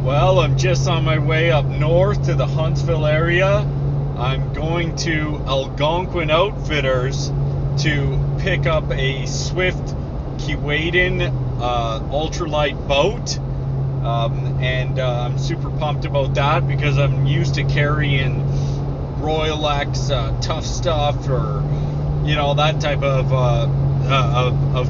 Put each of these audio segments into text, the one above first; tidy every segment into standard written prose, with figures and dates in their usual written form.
Well, I'm just on my way up north to the Huntsville area. I'm going to Algonquin Outfitters to pick up a Swift Keewaydin ultralight boat. I'm super pumped about that because I'm used to carrying Royal X tough stuff, or that type of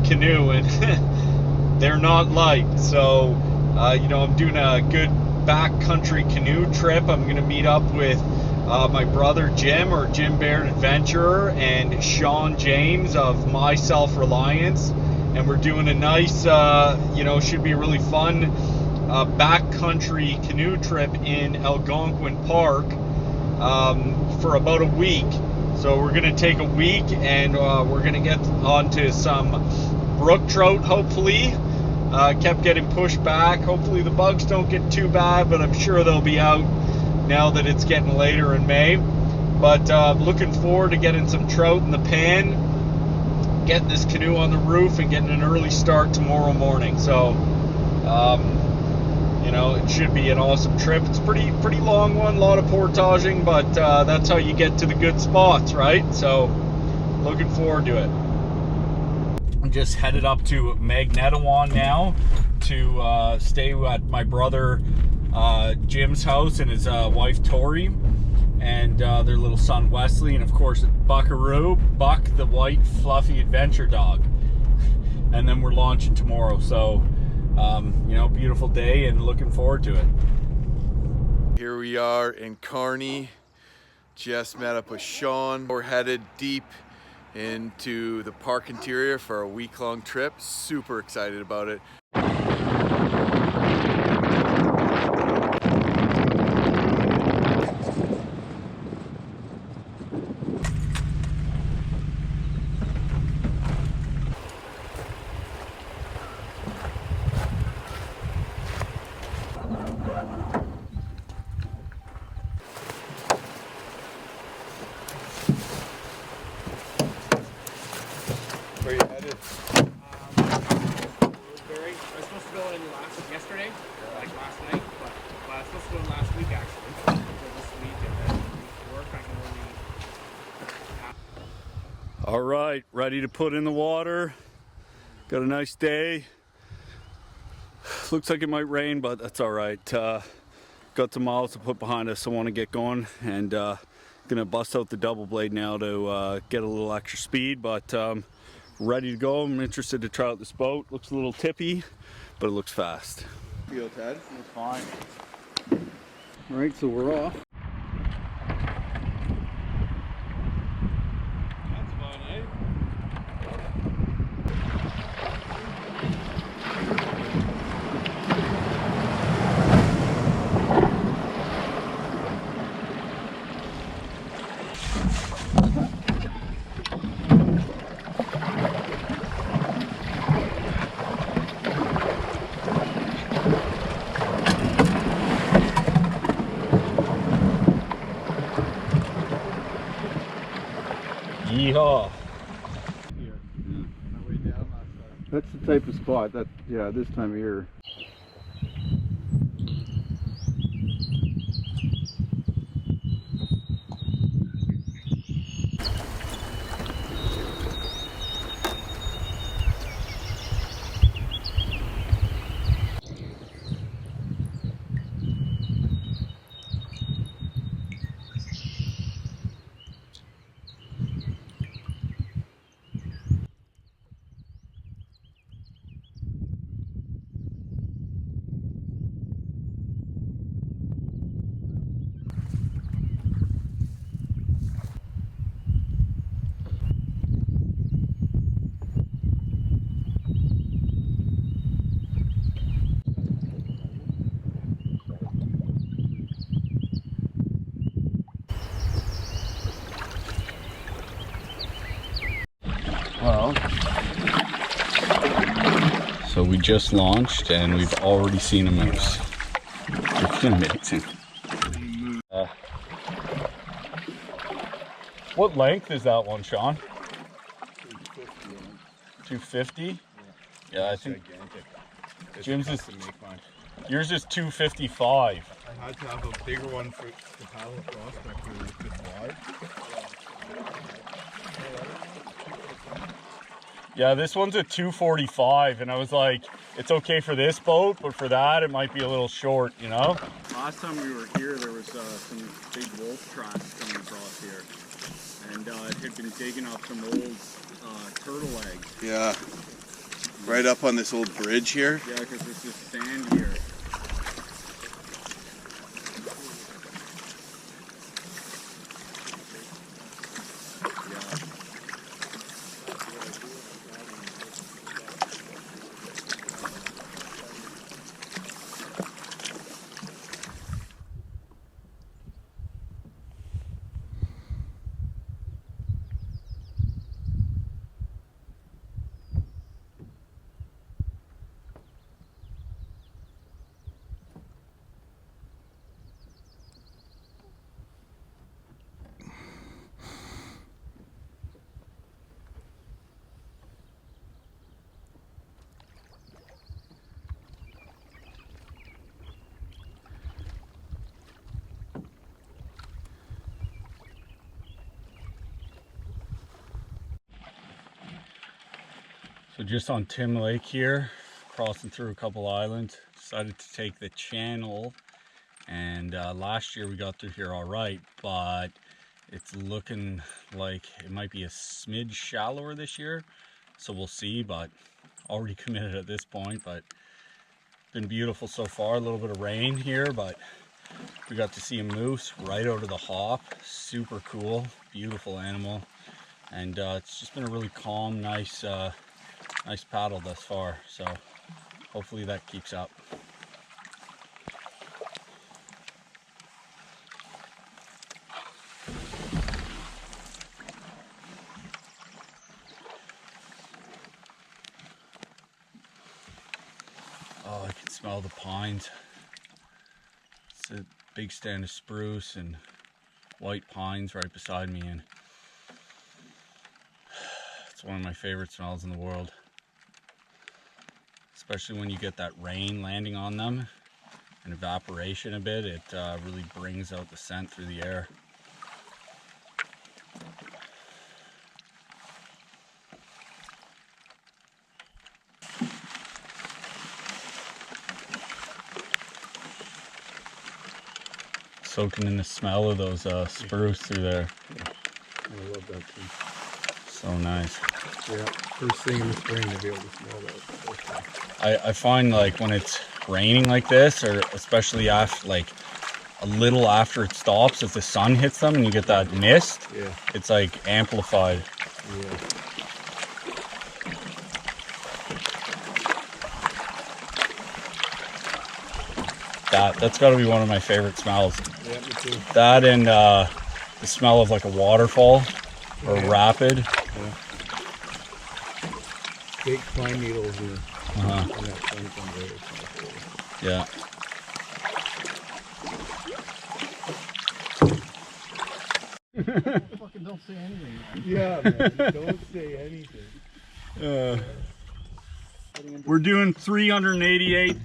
canoe, and they're not light. So I'm doing a good backcountry canoe trip. I'm going to meet up with my brother Jim, or Jim Baird Adventurer, and Shawn James of My Self Reliance, and we're doing a nice should be a really fun backcountry canoe trip in Algonquin Park for about a week. So we're gonna take a week, and we're gonna get onto some brook trout, hopefully. Kept getting pushed back. Hopefully the bugs don't get too bad, but I'm sure they'll be out now that it's getting later in May. But looking forward to getting some trout in the pan, getting this canoe on the roof, and getting an early start tomorrow morning. So it should be an awesome trip. It's pretty long one, a lot of portaging, but that's how you get to the good spots, right? So looking forward to it. I'm just headed up to Magnetawan now to stay at my brother Jim's house and his wife Tori, and their little son Wesley, and of course Buckaroo, Buck, the white fluffy adventure dog. And then we're launching tomorrow, so beautiful day and looking forward to it. Here we are in Kearney. Just met up with Shawn. We're headed deep into the park interior for a week-long trip. Super excited about it. Where are you headed? I was supposed to go in yesterday, like last night, but I was supposed to go in last week actually. So this week, and then work I can only. All right, ready to put in the water. Got a nice day. Looks like it might rain, but that's all right. Got some miles to put behind us, so I want to get going, and gonna bust out the double blade now to get a little extra speed, but ready to go. I'm interested to try out this boat. Looks a little tippy, but it looks fast. Feel Ted? It's fine. All right, so we're off. That's fun, eh? Yeehaw. That's the type of spot that, this time of year. Well, so we just launched and we've already seen a moose. It's amazing. What length is that one, Shawn? 250. 250? Yeah, I think gigantic. Jim's is Yours is 255. I had to have a bigger one to paddle across back here, it's just wide. Yeah, this one's a 245, and I was like, it's okay for this boat, but for that, it might be a little short, you know? Last time we were here, there was some big wolf tracks coming across here, and it had been digging up some old turtle eggs. Yeah, right up on this old bridge here. Yeah, because there's this sand here. So just on Tim Lake here, crossing through a couple islands, decided to take the channel, and last year we got through here all right, but it's looking like it might be a smidge shallower this year, so we'll see, but already committed at this point. But been beautiful so far. A little bit of rain here, but we got to see a moose right out of the hop. Super cool, beautiful animal, and it's just been a really calm, nice paddle thus far, so hopefully that keeps up. Oh, I can smell the pines. It's a big stand of spruce and white pines right beside me, and it's one of my favorite smells in the world. Especially when you get that rain landing on them and evaporation a bit, it really brings out the scent through the air. Soaking in the smell of those spruce through there. I love that too. So nice. Yeah, first thing in the spring to be able to smell that. I find like when it's raining like this, or especially after, like a little after it stops, if the sun hits them and you get that mist, Yeah. it's like amplified. Yeah. That's got to be one of my favorite smells. Yeah, me too. That and the smell of like a waterfall or Yeah. rapid. Yeah. Big pine needles in that sunshine there. Yeah. Fucking don't say anything, man. Yeah, man, don't say anything. We're doing 388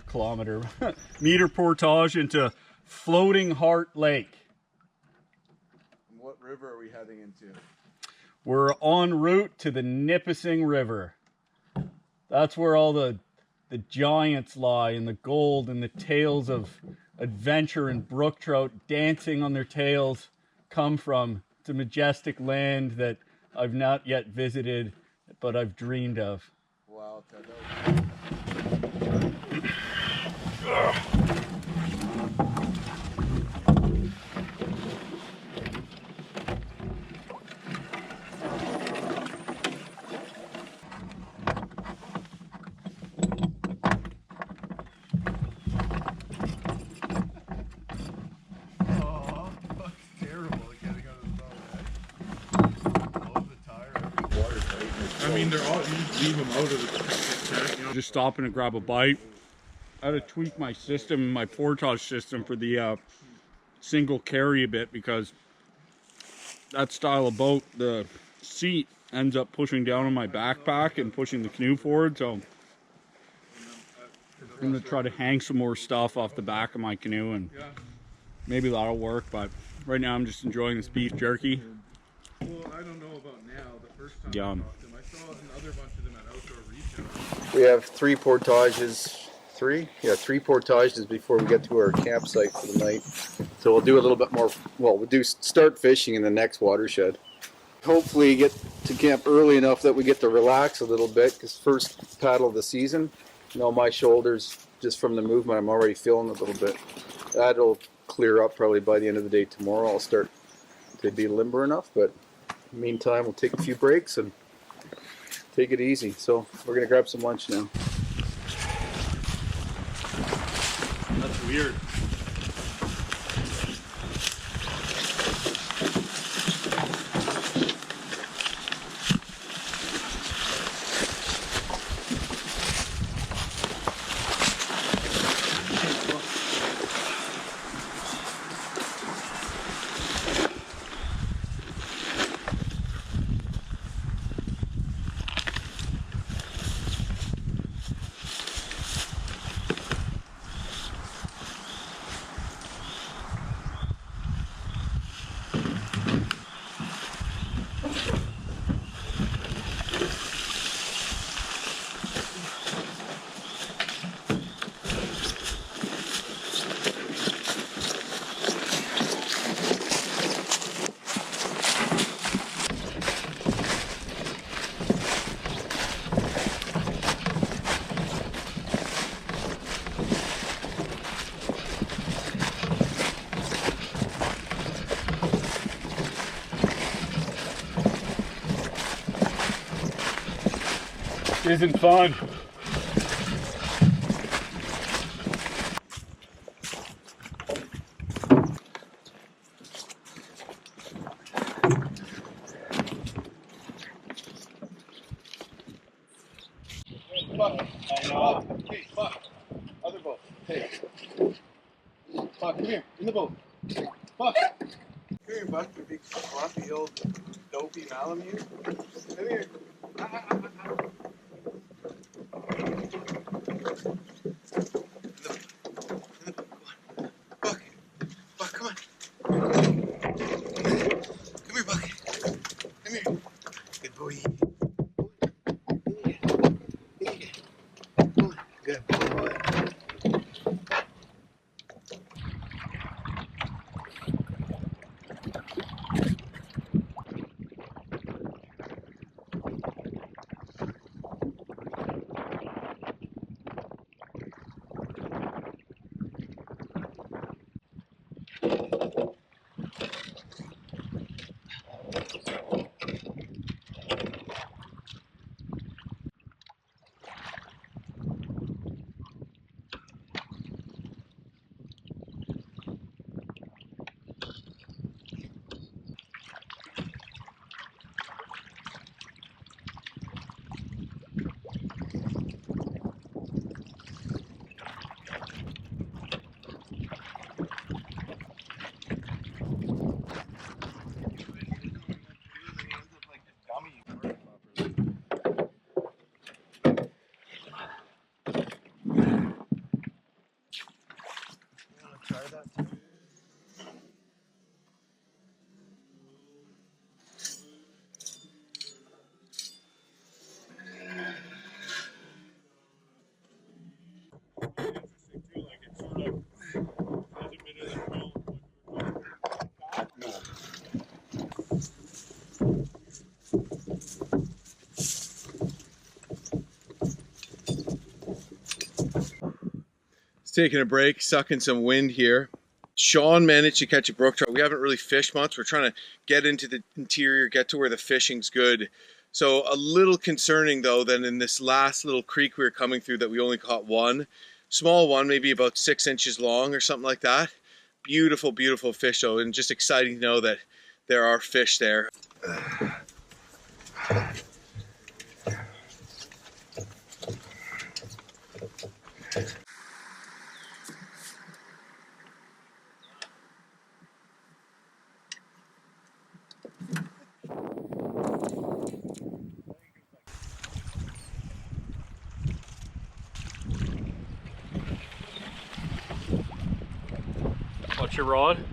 kilometer meter portage into Floating Heart Lake. What river are we heading into? We're en route to the Nipissing River. That's where all the giants lie, and the gold and the tales of adventure and brook trout dancing on their tails come from. It's a majestic land that I've not yet visited, but I've dreamed of. Wow, Ted. I mean, they're all, you leave them out of the tank, you know. Just stopping to grab a bite. I had to tweak my system, my portage system for the single carry a bit, because that style of boat, the seat ends up pushing down on my backpack and pushing the canoe forward. So For I'm gonna try to hang some more stuff off the back of my canoe, and maybe that'll work. But right now I'm just enjoying this beef jerky. Well, I don't know about now. The first time Yum. I talked to him, I saw another bunch of them at Outdoor Retail. We have three portages before we get to our campsite for the night. So we'll do a little bit more, well, we'll start fishing in the next watershed. Hopefully get to camp early enough that we get to relax a little bit, because first paddle of the season, you know, my shoulders, just from the movement, I'm already feeling a little bit. That'll clear up probably by the end of the day tomorrow. I'll start to be limber enough, but in the meantime, we'll take a few breaks and take it easy. So we're gonna grab some lunch now. That's weird. Isn't fun. Buck. I know. Hey, Buck. Other boat. Hey. Buck, come here. In the boat. Buck. Come here, Buck. You big floppy old dopey Malamute. Come here. Buck. Buck, come on. Come here, Buck. Come here. Good boy. Good boy. Taking a break, sucking some wind here. Shawn managed to catch a brook trout. We haven't really fished much. We're trying to get into the interior, get to where the fishing's good. So a little concerning though, that in this last little creek we were coming through that we only caught one. Small one, maybe about 6 inches long or something like that. Beautiful, beautiful fish though, and just exciting to know that there are fish there. Out your rod.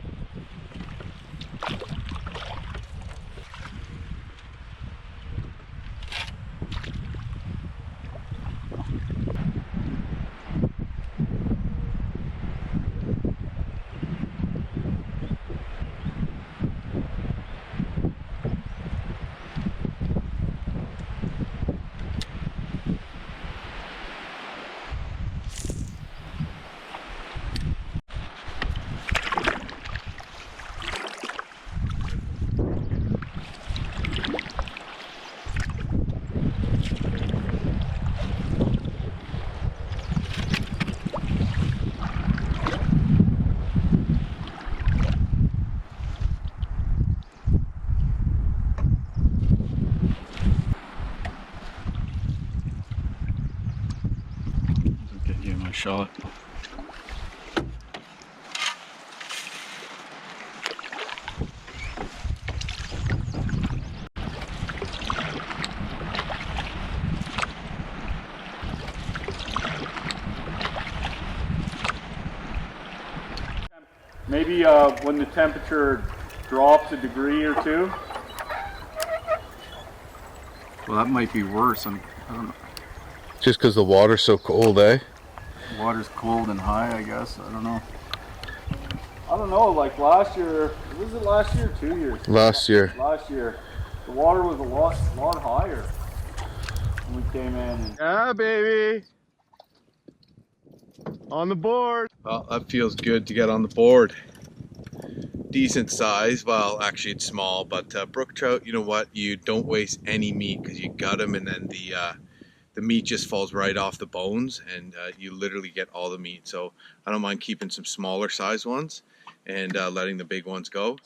Get my shot. Maybe when the temperature drops a degree or two. Well, that might be worse. I don't know. Just because the water's so cold, eh? Water's cold and high, I guess. I don't know. I don't know, like last year, was it last year or 2 years? Last year. Last year, the water was a lot higher when we came in. And Yeah, baby. On the board. Well, that feels good to get on the board. Decent size. Well, actually it's small, but brook trout, you know what? You don't waste any meat because you gut them and then the meat just falls right off the bones and you literally get all the meat. So I don't mind keeping some smaller size ones and letting the big ones go.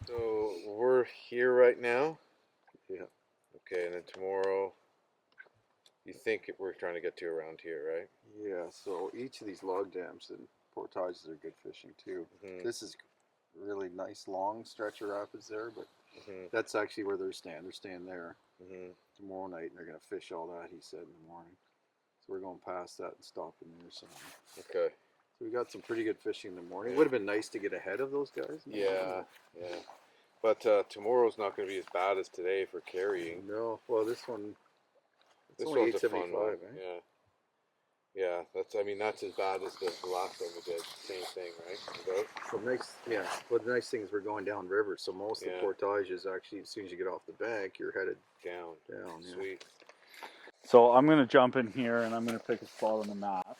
So we're here right now. Yeah. Okay, and then tomorrow, you think we're trying to get to around here, right? Yeah, so each of these log dams and portages are good fishing too. Mhm. This is really nice long stretch of rapids there, but Mhm. that's actually where they're staying. They're staying there Mhm. tomorrow night and they're going to fish all that, he said, in the morning. So we're going past that and stopping there. So Okay. we got some pretty good fishing in the morning. Yeah. Would have been nice to get ahead of those guys. Yeah, yeah. But tomorrow's not going to be as bad as today for carrying. No, well, this one, it's This only one's a fun 875, one. right? Yeah. Yeah, I mean, that's as bad as the last one we did. Same thing, right? About? So nice, yeah. Well, the nice thing is we're going down river, so most of Yeah. the portage is actually, as soon as you get off the bank, you're headed Down. down. Yeah. Sweet. so I'm gonna jump in here and I'm gonna pick a spot on the map,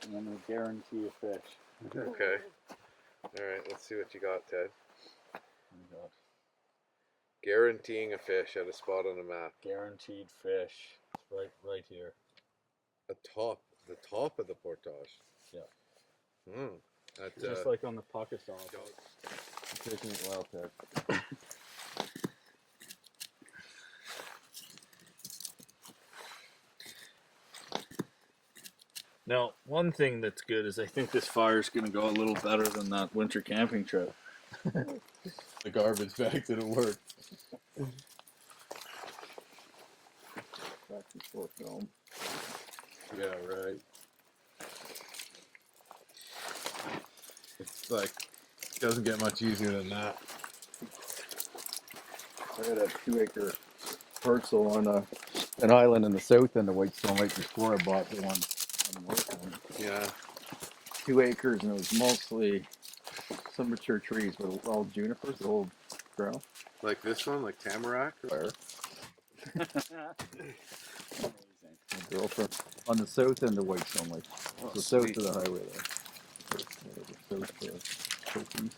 and I'm gonna guarantee a fish. Okay. All right, let's see what you got, Ted. Oh my God. Guaranteeing a fish at a spot on the map. Guaranteed fish. Right here. The top of the portage. Yeah. At, Just like on the pocket saw. I'm fishing it well, Ted. Now, one thing that's good is I think this fire's going to go a little better than that winter camping trip. The garbage bag didn't work. Back and forth film. Yeah, right. It's like, doesn't get much easier than that. I had a 2-acre parcel on an island in the south end of Whitestone right before I bought the one on the north end. Yeah. 2 acres, and it was mostly some mature trees, but all junipers, the old ground. Like this one, like tamarack? Fire. My girlfriend on the south end of Whitestone Lake, so south of the highway there. Southeast.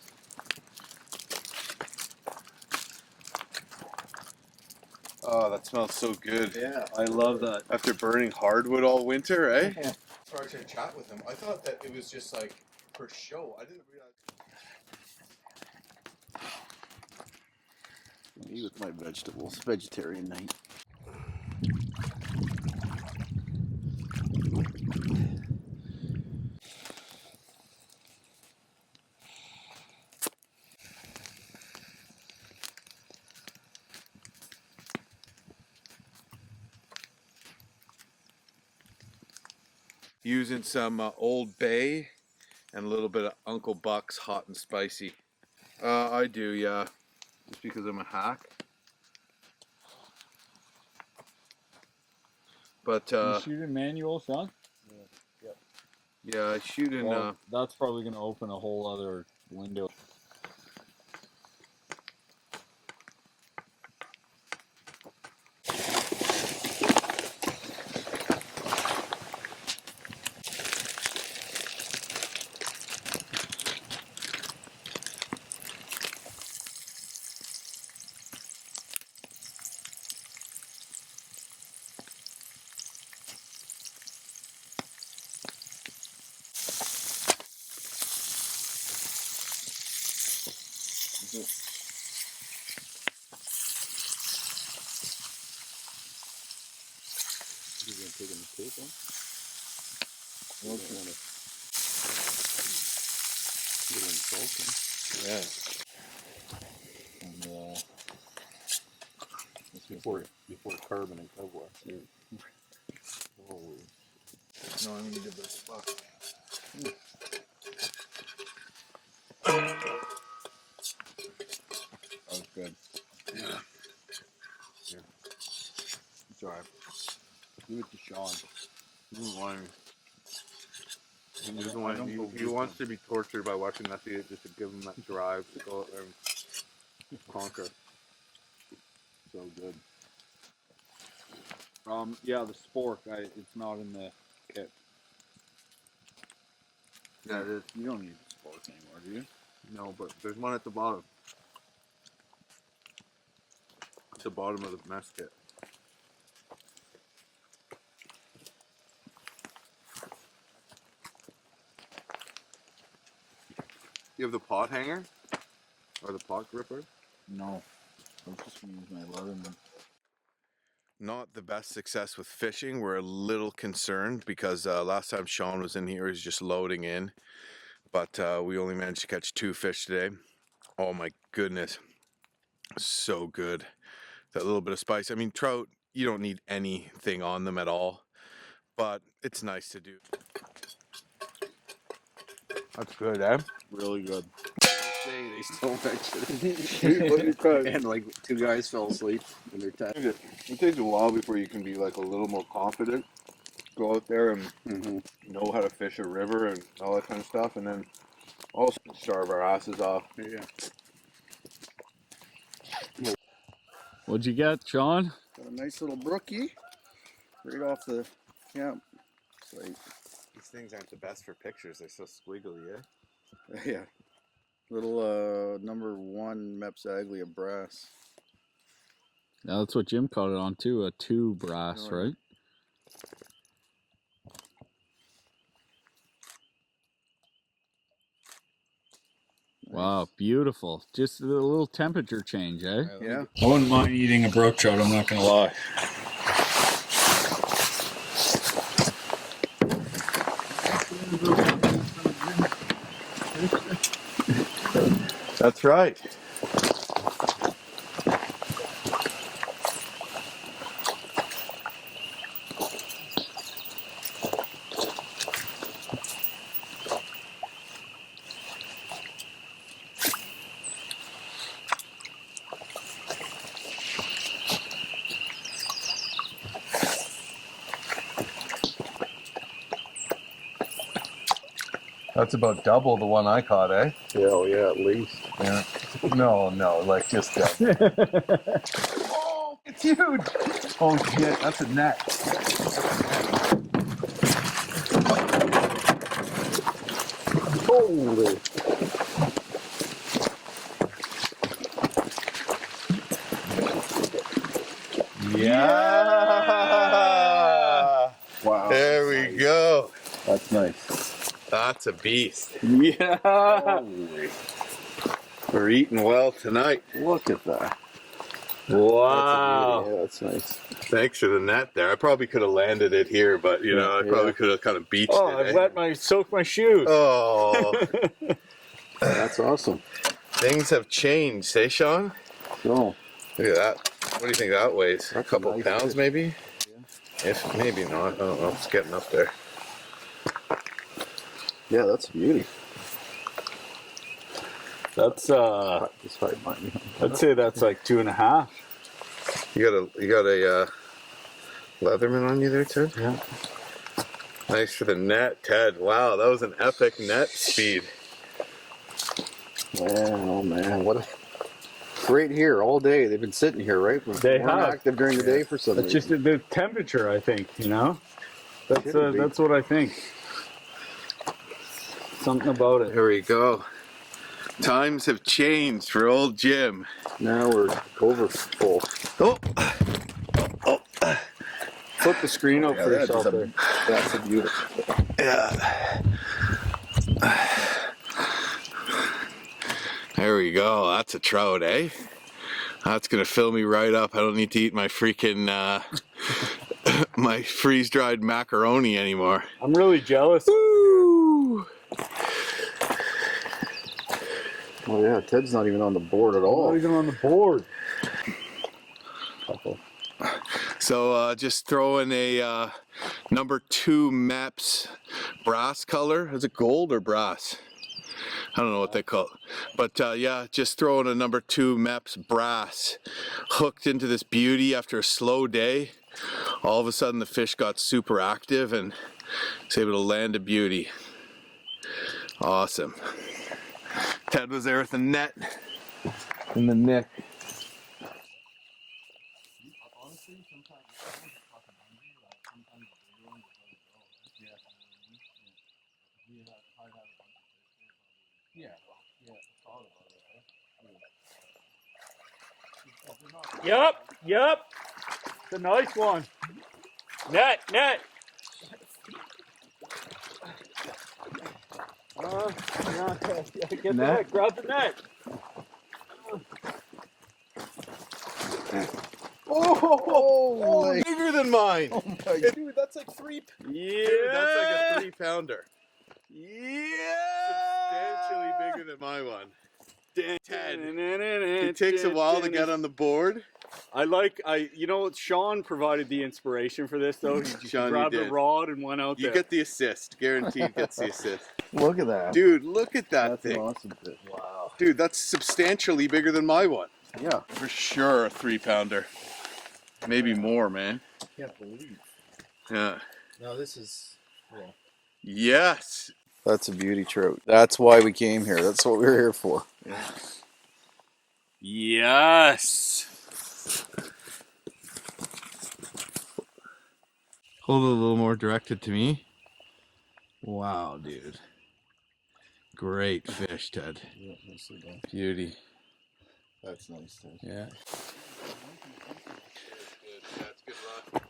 Oh, that smells so good. Yeah, I love that. After burning hardwood all winter, eh? Yeah. So I was going to chat with him. I thought that it was just like for show. I didn't realize. Me with my vegetables, vegetarian night. Using some Old Bay and a little bit of Uncle Buck's hot and spicy. I do, yeah. Just because I'm a hack. But You shoot in manual, Shawn? yeah, I shoot in. Well, that's probably going to open a whole other window. Yeah. And, Before carbon and cobwebs. Oh. No, I'm gonna give this a fuck. that was good. Yeah. Yeah. Sorry. Give it to Shawn. He doesn't want he wants to be tortured by watching us eat it just to give him that drive to go out there and conquer. So good. Yeah, the spork, it's not in the kit. Yeah, it is. You don't need the spork anymore, do you? No, but there's one at the bottom. At the bottom of the mess kit. You have the pot hanger? Or the pot gripper? No. I'm just going to use my Leatherman. Not the best success with fishing. We're a little concerned because last time Shawn was in here, he was just loading in. But we only managed to catch 2 fish today. Oh my goodness. So good. That little bit of spice. I mean, trout, you don't need anything on them at all. But it's nice to do. That's good, eh? Really good. They still mention and like 2 guys fell asleep in their tent. It takes a while before you can be like a little more confident. Go out there and know how to fish a river and all that kind of stuff, and then also starve our asses off. Yeah. What'd you get, Shawn? Got a nice little brookie right off the camp site. These things aren't the best for pictures. They're so squiggly, eh? Yeah. Little number 1 Mepsaglia brass. Yeah, that's what Jim caught it on too, a 2 brass, right? Nice. Wow, beautiful. Just a little temperature change, eh? Yeah. I wouldn't mind eating a brook trout, I'm not going to lie. That's right. That's about double the one I caught, eh? Yeah, oh yeah, at least. Yeah. No, like just oh, it's huge! Oh shit, that's a net. Holy. Yeah! Wow. There we go. That's nice. That's a beast. Yeah! Holy. We're eating well tonight. Look at that. Wow. Yeah, that's nice. Thanks for the net there. I probably could have landed it here, but you know, I probably could have kind of beached it. I soaked my shoes. Oh, That's awesome. things have changed, eh, Shawn? So, Look at that. What do you think that weighs? That's a couple nice pounds, fish. maybe? Yeah. If maybe not. I don't know. It's getting up there. yeah, that's a beauty. That's Just hide mine. I'd say that's like 2.5. You got a Leatherman on you there, Ted? Yeah. Nice for the net, Ted. Wow, that was an epic net speed. Man, oh man, what a right here all day. They've been sitting here, right? They weren't have. active during the day for some It's reason. just the temperature, I think. You know, Should be. that's what I think. Something about it. Here we go. Times have changed for old Jim. Now we're over full. Oh, Flip the screen out for yourself there. That's a beautiful. yeah. There we go. That's a trout, eh? That's gonna fill me right up. I don't need to eat my freaking my freeze-dried macaroni anymore. I'm really jealous. Woo! Oh yeah, Ted's not even on the board at all. Not even on the board. So just throwing a number 2 Meps brass color. Is it gold or brass? I don't know what they call it. But yeah, just throwing a number 2 Meps brass. Hooked into this beauty after a slow day. All of a sudden the fish got super active and was able to land a beauty. Awesome. Ted was there with the net in the neck. Yep. It's a nice one. Net. Yeah, Get the net. Grab the net. Oh, bigger than mine. Oh my Dude, that's like 3. Yeah. Dude, that's like a 3-pounder. Yeah. Substantially bigger than my one. Ted, It it takes a while to get on the board. You know, Shawn provided the inspiration for this, though. He just Shawn, you grabbed a did. rod and went out You there. get the assist. Guaranteed gets the assist. Look at that. Dude, look at that That's thing. an awesome fish. Wow. Dude, that's substantially bigger than my one. Yeah. For sure a 3-pounder. Maybe more, man. Can't believe. Yeah. No, this is. Well. Yes. That's a beauty trout. That's why we came here. That's what we were here for. Yes. Hold it a little more directed to me. Wow, dude. Great fish, Ted. Yeah, nicely done. Beauty. That's nice, Ted. Yeah.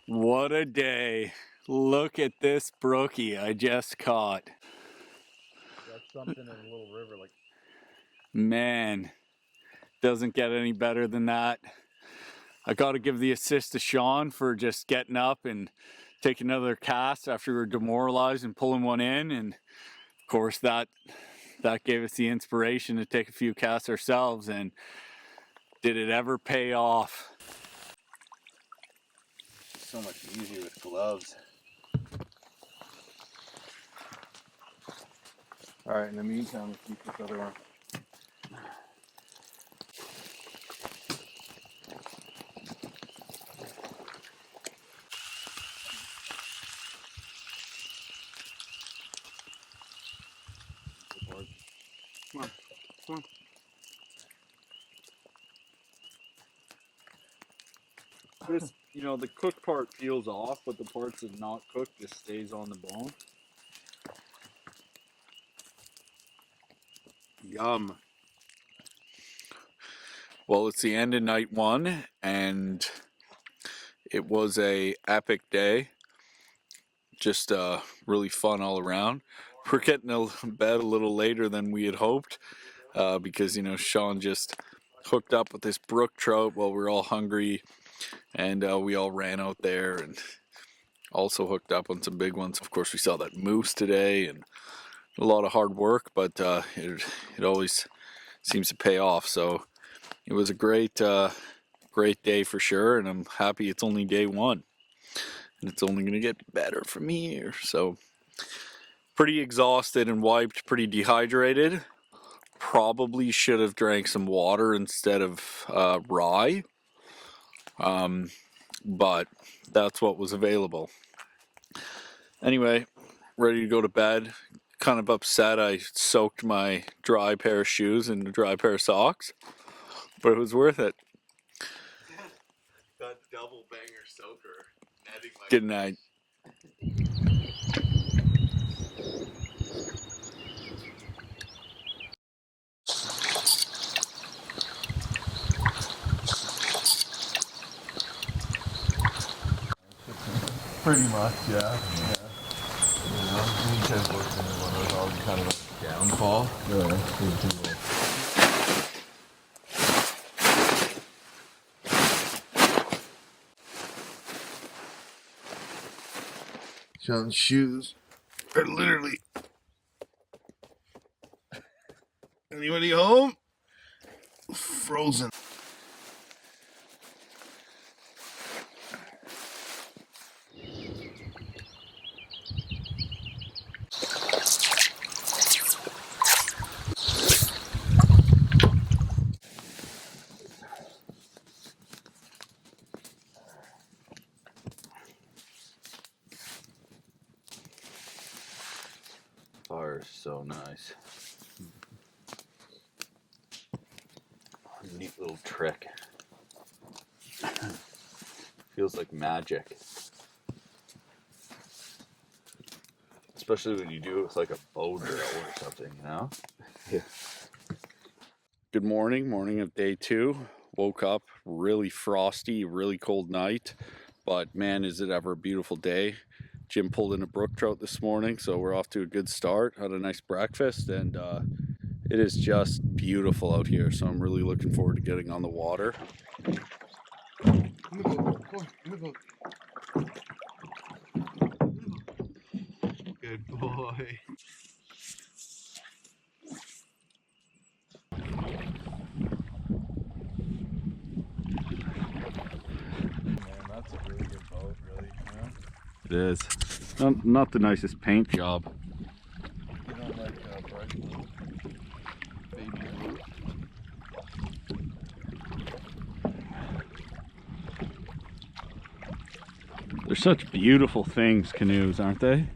What a day. Look at this brookie I just caught. That's something in a little river like. Man, doesn't get any better than that. I got to give the assist to Shawn for just getting up and taking another cast after we were demoralized and pulling one in. And of course that that gave us the inspiration to take a few casts ourselves, and did it ever pay off? So much easier with gloves. All right, in the meantime, let's keep this other one. Come on, come on. This, you know, the cooked part peels off, but the parts that not cooked just stays on the bone. Yum. Well, it's the end of night one, and it was a epic day. Just really fun all around. We're getting to bed a little later than we had hoped, because, you know, Shawn just hooked up with this brook trout while we were all hungry, and we all ran out there and also hooked up on some big ones. Of course, we saw that moose today, and a lot of hard work, but it always seems to pay off. So it was a great day for sure, and I'm happy it's only day one, and it's only going to get better from here. So pretty exhausted and wiped, pretty dehydrated. Probably should have drank some water instead of rye, but that's what was available. Anyway, ready to go to bed. Kind of upset I soaked my dry pair of shoes and a dry pair of socks, but it was worth it. That double banger soaker. Netting like Good night. Pretty much, yeah. You know, you guys worked into one of those all kind of a downfall. Shawn's shoes are literally. Anybody home? Frozen. Fire is so nice. Neat little trick. Feels like magic. Especially when you do it with like a bow drill or something, you know? Yeah. Good morning of day 2. Woke up really frosty, really cold night, but man, is it ever a beautiful day. Jim pulled in a brook trout this morning, so we're off to a good start. Had a nice breakfast, and it is just beautiful out here, so I'm really looking forward to getting on the water. Good boy. Man, that's a really good boat, really. You know? It is. Not the nicest paint job. You don't like bright blue? Baby blue? They're such beautiful things, canoes, aren't they? As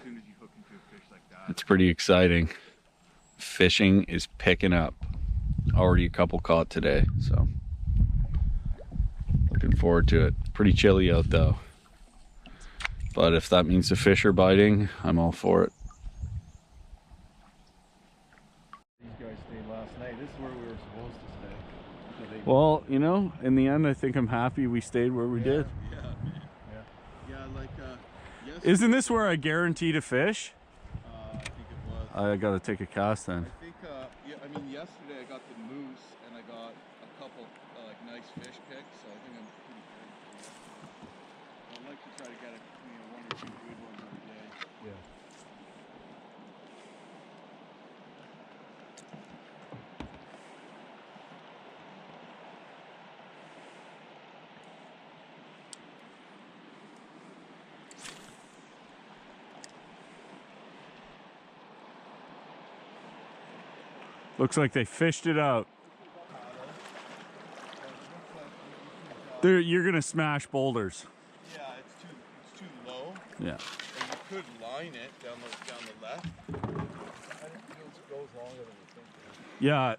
soon as you hook into a fish like that. It's pretty exciting. Fishing is picking up. Already a couple caught today, so looking forward to it. Pretty chilly out though, but if that means the fish are biting, I'm all for it. These guys stayed last night. This is where we were supposed to stay. So they... Well, you know, in the end, I think I'm happy we stayed where we did. Yeah, like, yes. Isn't this where I guaranteed a fish? I think it was. I gotta take a cast then. I think, yeah, I mean, yesterday I got the moose and I got a couple, like, nice fish picks, so I think I'm pretty good. I'd like to try to get, one or two good ones every day. Yeah. Looks like they fished it out. You're gonna smash boulders. Yeah, it's too low. Yeah. And you could line it down the left. I think it goes longer than you think. Yeah.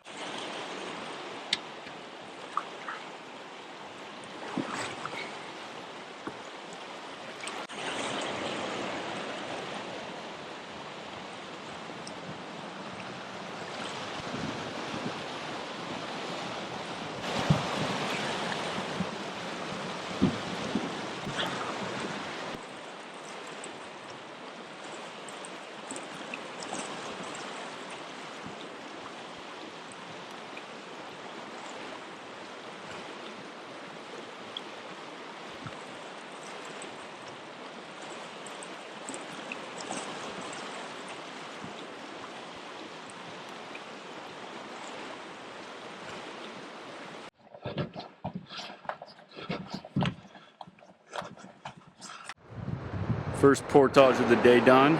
First portage of the day done,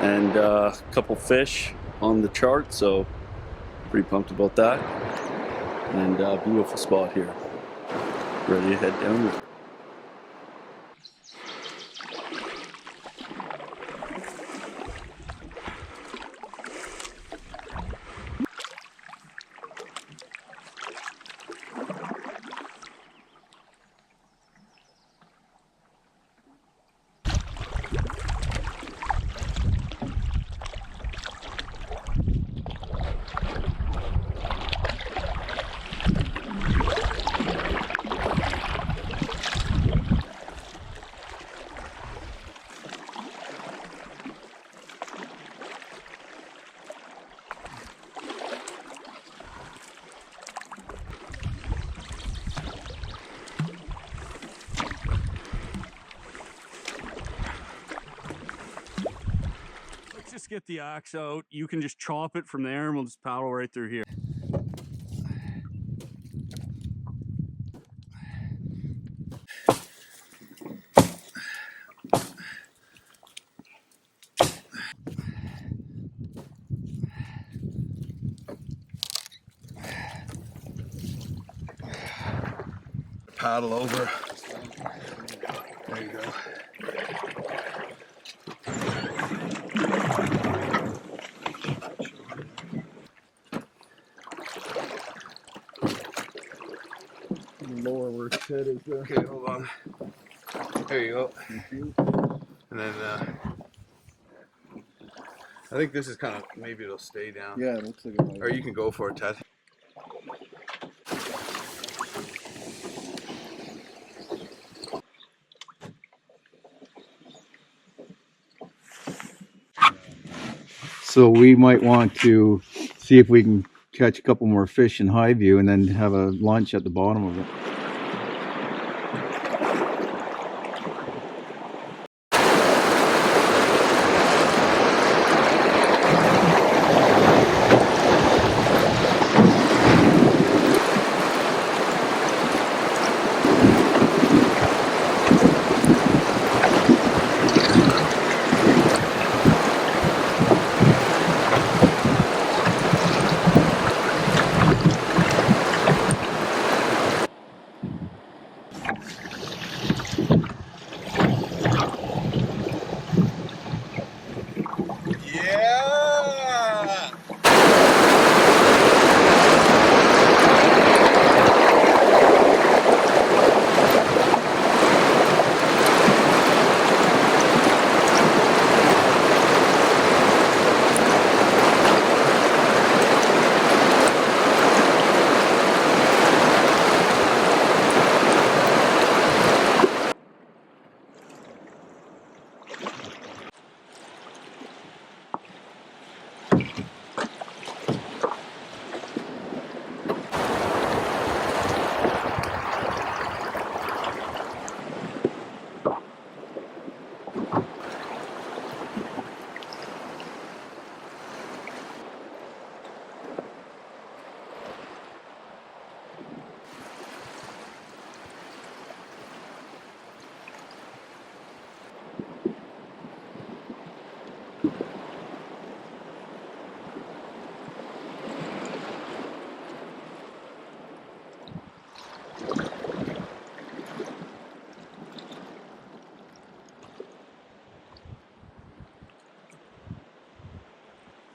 and a couple fish on the chart, so pretty pumped about that. And beautiful spot here. Ready to head down. Just get the axe out. You can just chop it from there and we'll just paddle right through here. Paddle over. There you go. Lower where its head is there. Okay, hold on. There you go. And then I think this is kind of, maybe it'll stay down. Yeah, it looks like it might. Or you can go for it, Ted. So we might want to see if we can catch a couple more fish in high view and then have a lunch at the bottom of it.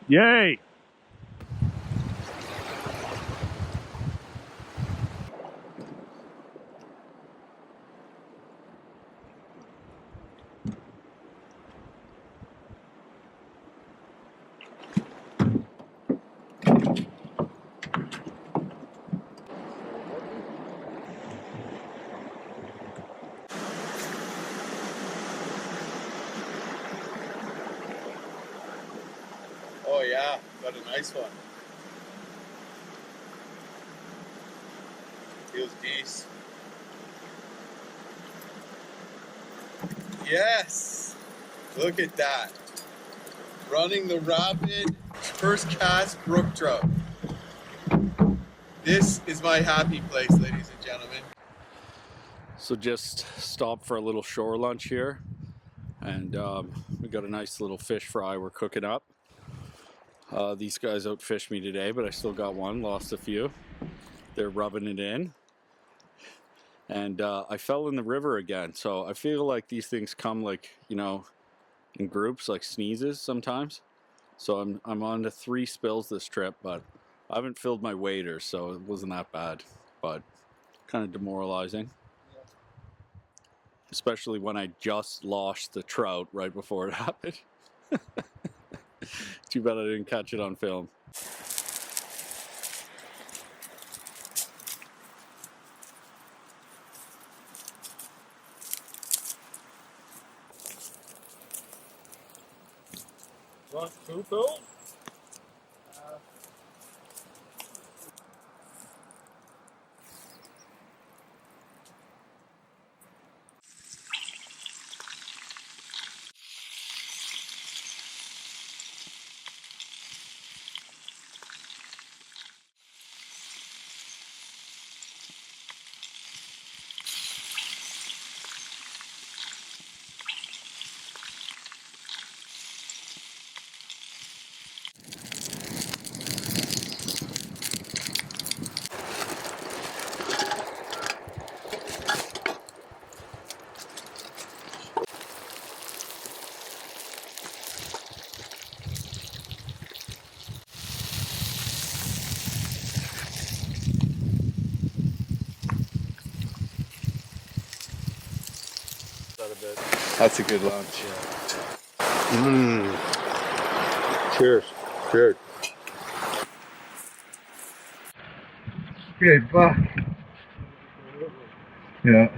Yay! Oh yeah, got a nice one. Feels geese. Yes! Look at that. Running the rapid, first cast brook trout. This is my happy place, ladies and gentlemen. So just stopped for a little shore lunch here, and we got a nice little fish fry we're cooking up. These guys outfished me today, but I still got one, lost a few. They're rubbing it in. And I fell in the river again, so I feel like these things come like, you know, in groups, like sneezes sometimes. So I'm on to 3 spills this trip, but I haven't filled my waders, so it wasn't that bad, but kind of demoralizing. Especially when I just lost the trout right before it happened. Too bad I didn't catch it on film. Want two, Phil? That's a good lunch. Cheers. Cheers. Good buck. Yeah.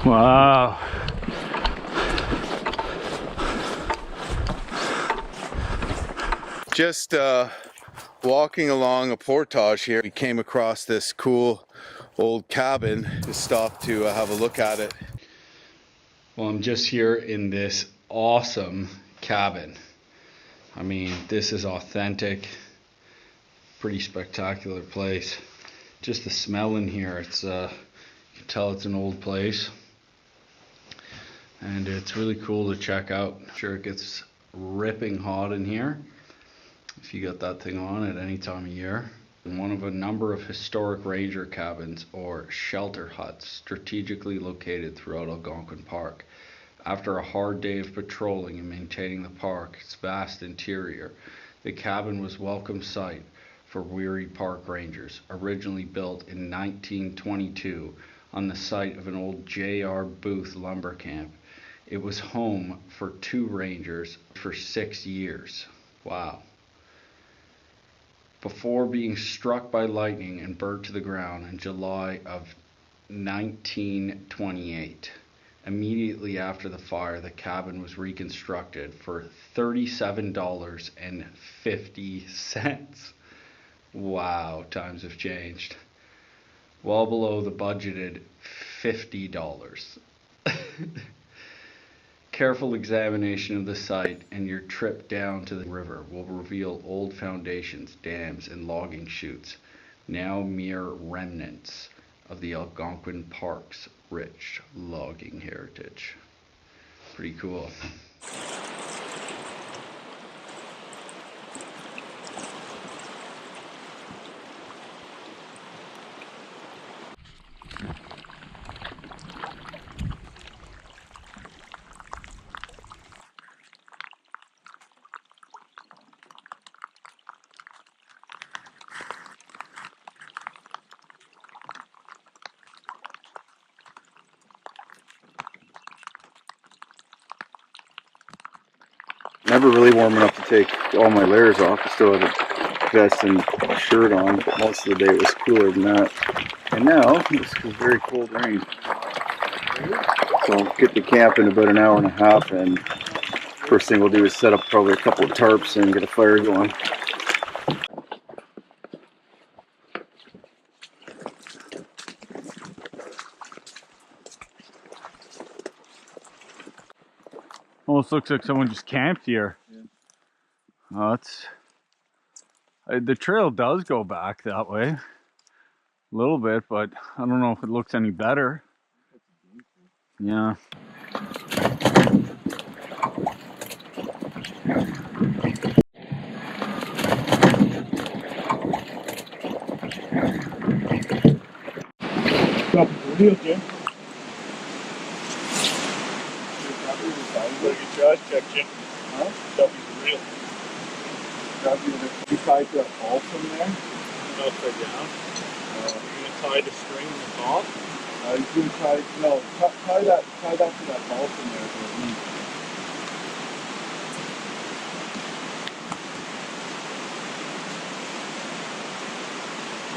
Wow. Just walking along a portage here, we came across this cool old cabin. Just stopped to have a look at it. Well, I'm just here in this awesome cabin. I mean, this is authentic, pretty spectacular place. Just the smell in here, it's you can tell it's an old place. And it's really cool to check out. I'm sure it gets ripping hot in here if you got that thing on at any time of year. And one of a number of historic ranger cabins or shelter huts strategically located throughout Algonquin Park. After a hard day of patrolling and maintaining the park's vast interior, the cabin was a welcome sight for weary park rangers. Originally built in 1922 on the site of an old J.R. Booth lumber camp, it was home for 2 rangers for 6 years. Wow. Before being struck by lightning and burnt to the ground in July of 1928. Immediately after the fire, the cabin was reconstructed for $37.50. Wow, times have changed. Well below the budgeted $50. Careful examination of the site and your trip down to the river will reveal old foundations, dams, and logging chutes, now mere remnants of the Algonquin Park's rich logging heritage. Pretty cool. Never really warm enough to take all my layers off. I still have a vest and shirt on, but most of the day it was cooler than that. And now, this is very cold rain. So I'll get to camp in about an hour and a half, and first thing we'll do is set up probably a couple of tarps and get a fire going. Almost looks like someone just camped here. Yeah. The trail does go back that way a little bit, but I don't know if it looks any better. Yeah. Real, Jim. Huh? Real. You tied that ball from there? Upside down. You're gonna tie the string in the top. You can tie, no, tie that to that ball from there.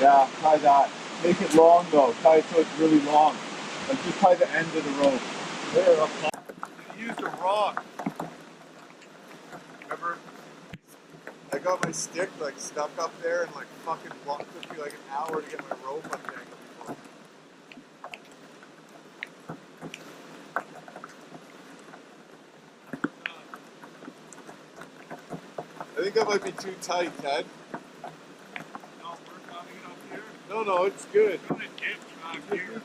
Yeah, tie that. Make it long though. Tie it so it's really long. Like just tie the end of the rope. There, up top. You used a rock. Remember? I got my stick like stuck up there and like fucking took me like an hour to get my rope untangled. I think that might be too tight, Ted. No, we're coming up here. No, it's good. We're gonna dip back here.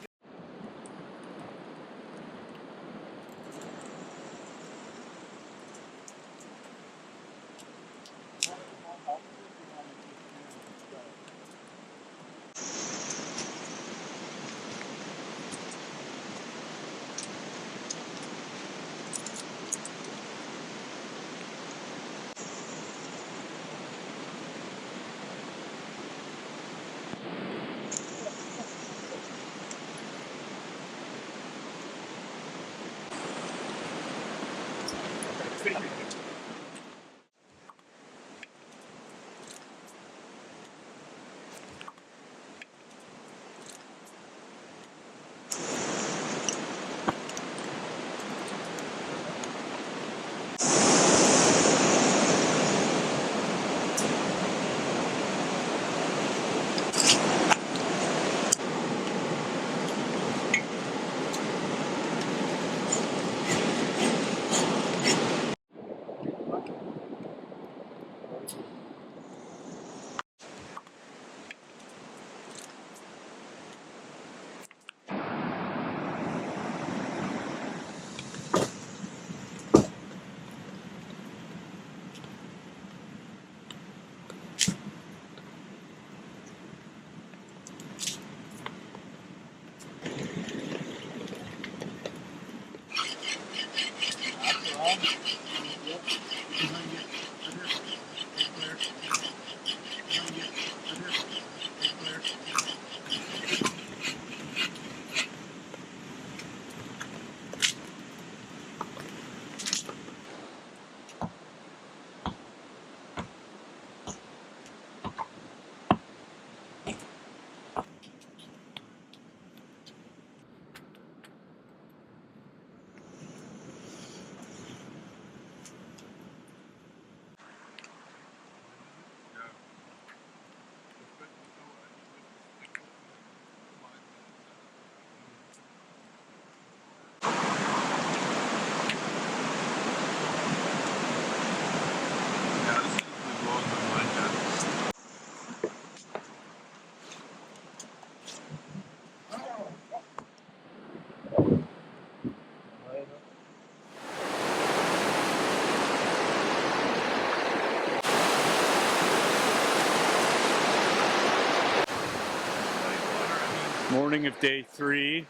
Morning of day 3.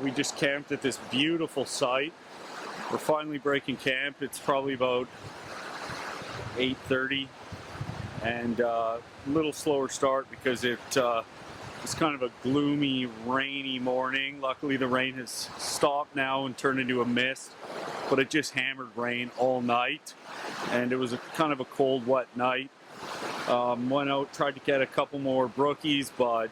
We just camped at this beautiful site. We're finally breaking camp. It's probably about 8:30, and a little slower start because it's kind of a gloomy, rainy morning. Luckily the rain has stopped now and turned into a mist, but it just hammered rain all night, and it was kind of a cold, wet night. Went out, tried to get a couple more brookies, but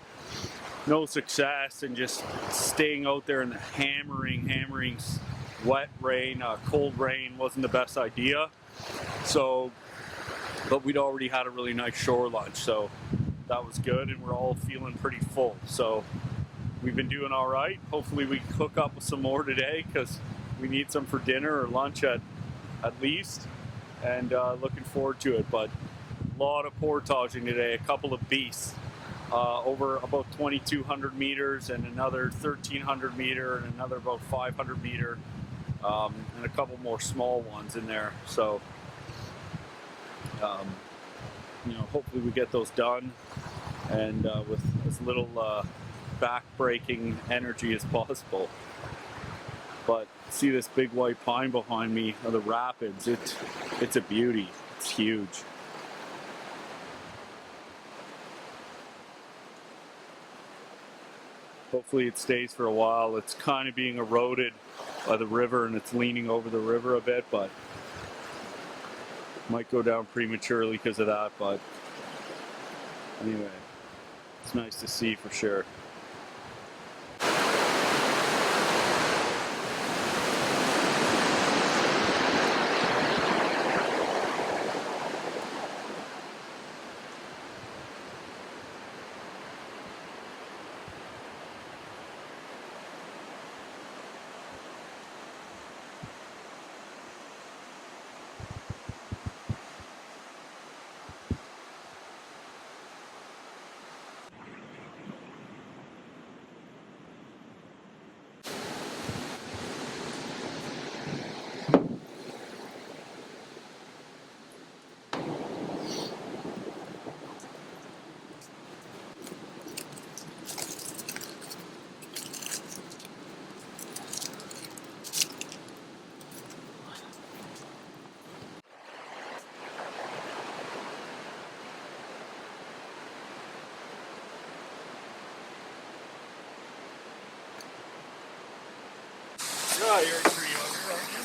no success, and just staying out there in the hammering wet rain, cold rain wasn't the best idea. So, but we'd already had a really nice shore lunch, so that was good, and we're all feeling pretty full. So we've been doing all right. Hopefully we can cook up with some more today, because we need some for dinner or lunch at least, and looking forward to it. But a lot of portaging today, a couple of beasts. Over about 2,200 meters and another 1,300 meter and another about 500 meter, and a couple more small ones in there. So, hopefully we get those done, and with as little back-breaking energy as possible. But see this big white pine behind me, or the rapids, it's a beauty. It's huge. Hopefully it stays for a while. It's kind of being eroded by the river, and it's leaning over the river a bit, but might go down prematurely because of that. But anyway, it's nice to see for sure. Oh, you're a tree hugger, aren't you?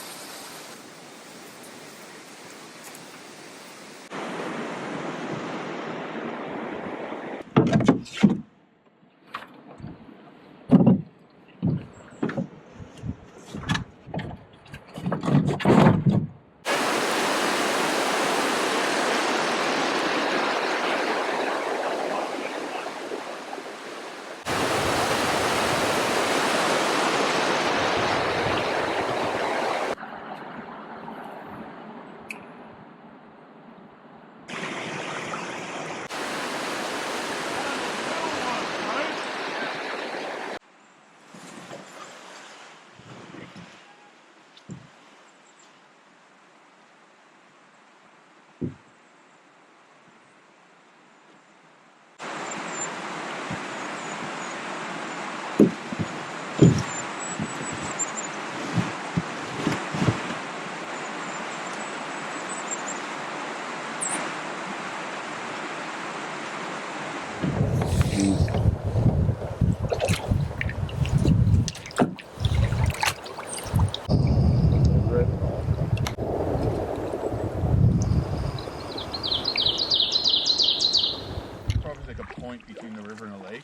Probably like a point between the river and a lake.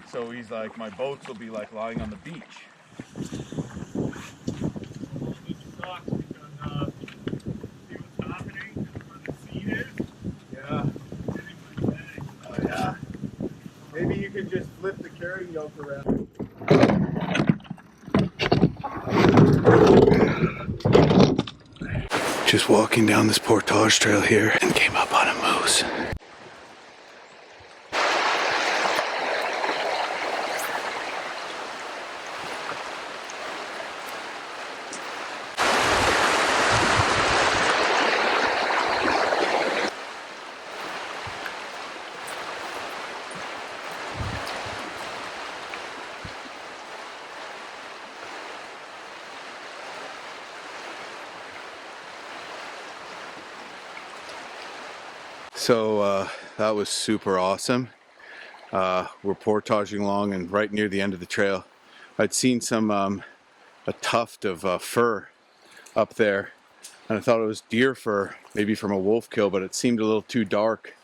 So he's like, my boats will be like lying on the beach. Yeah. Oh yeah. Maybe you could just flip the carrying yoke around. Just walking down this portage trail here and came up on a moose. So that was super awesome. We're portaging along and right near the end of the trail. I'd seen some a tuft of fur up there, and I thought it was deer fur, maybe from a wolf kill, but it seemed a little too dark.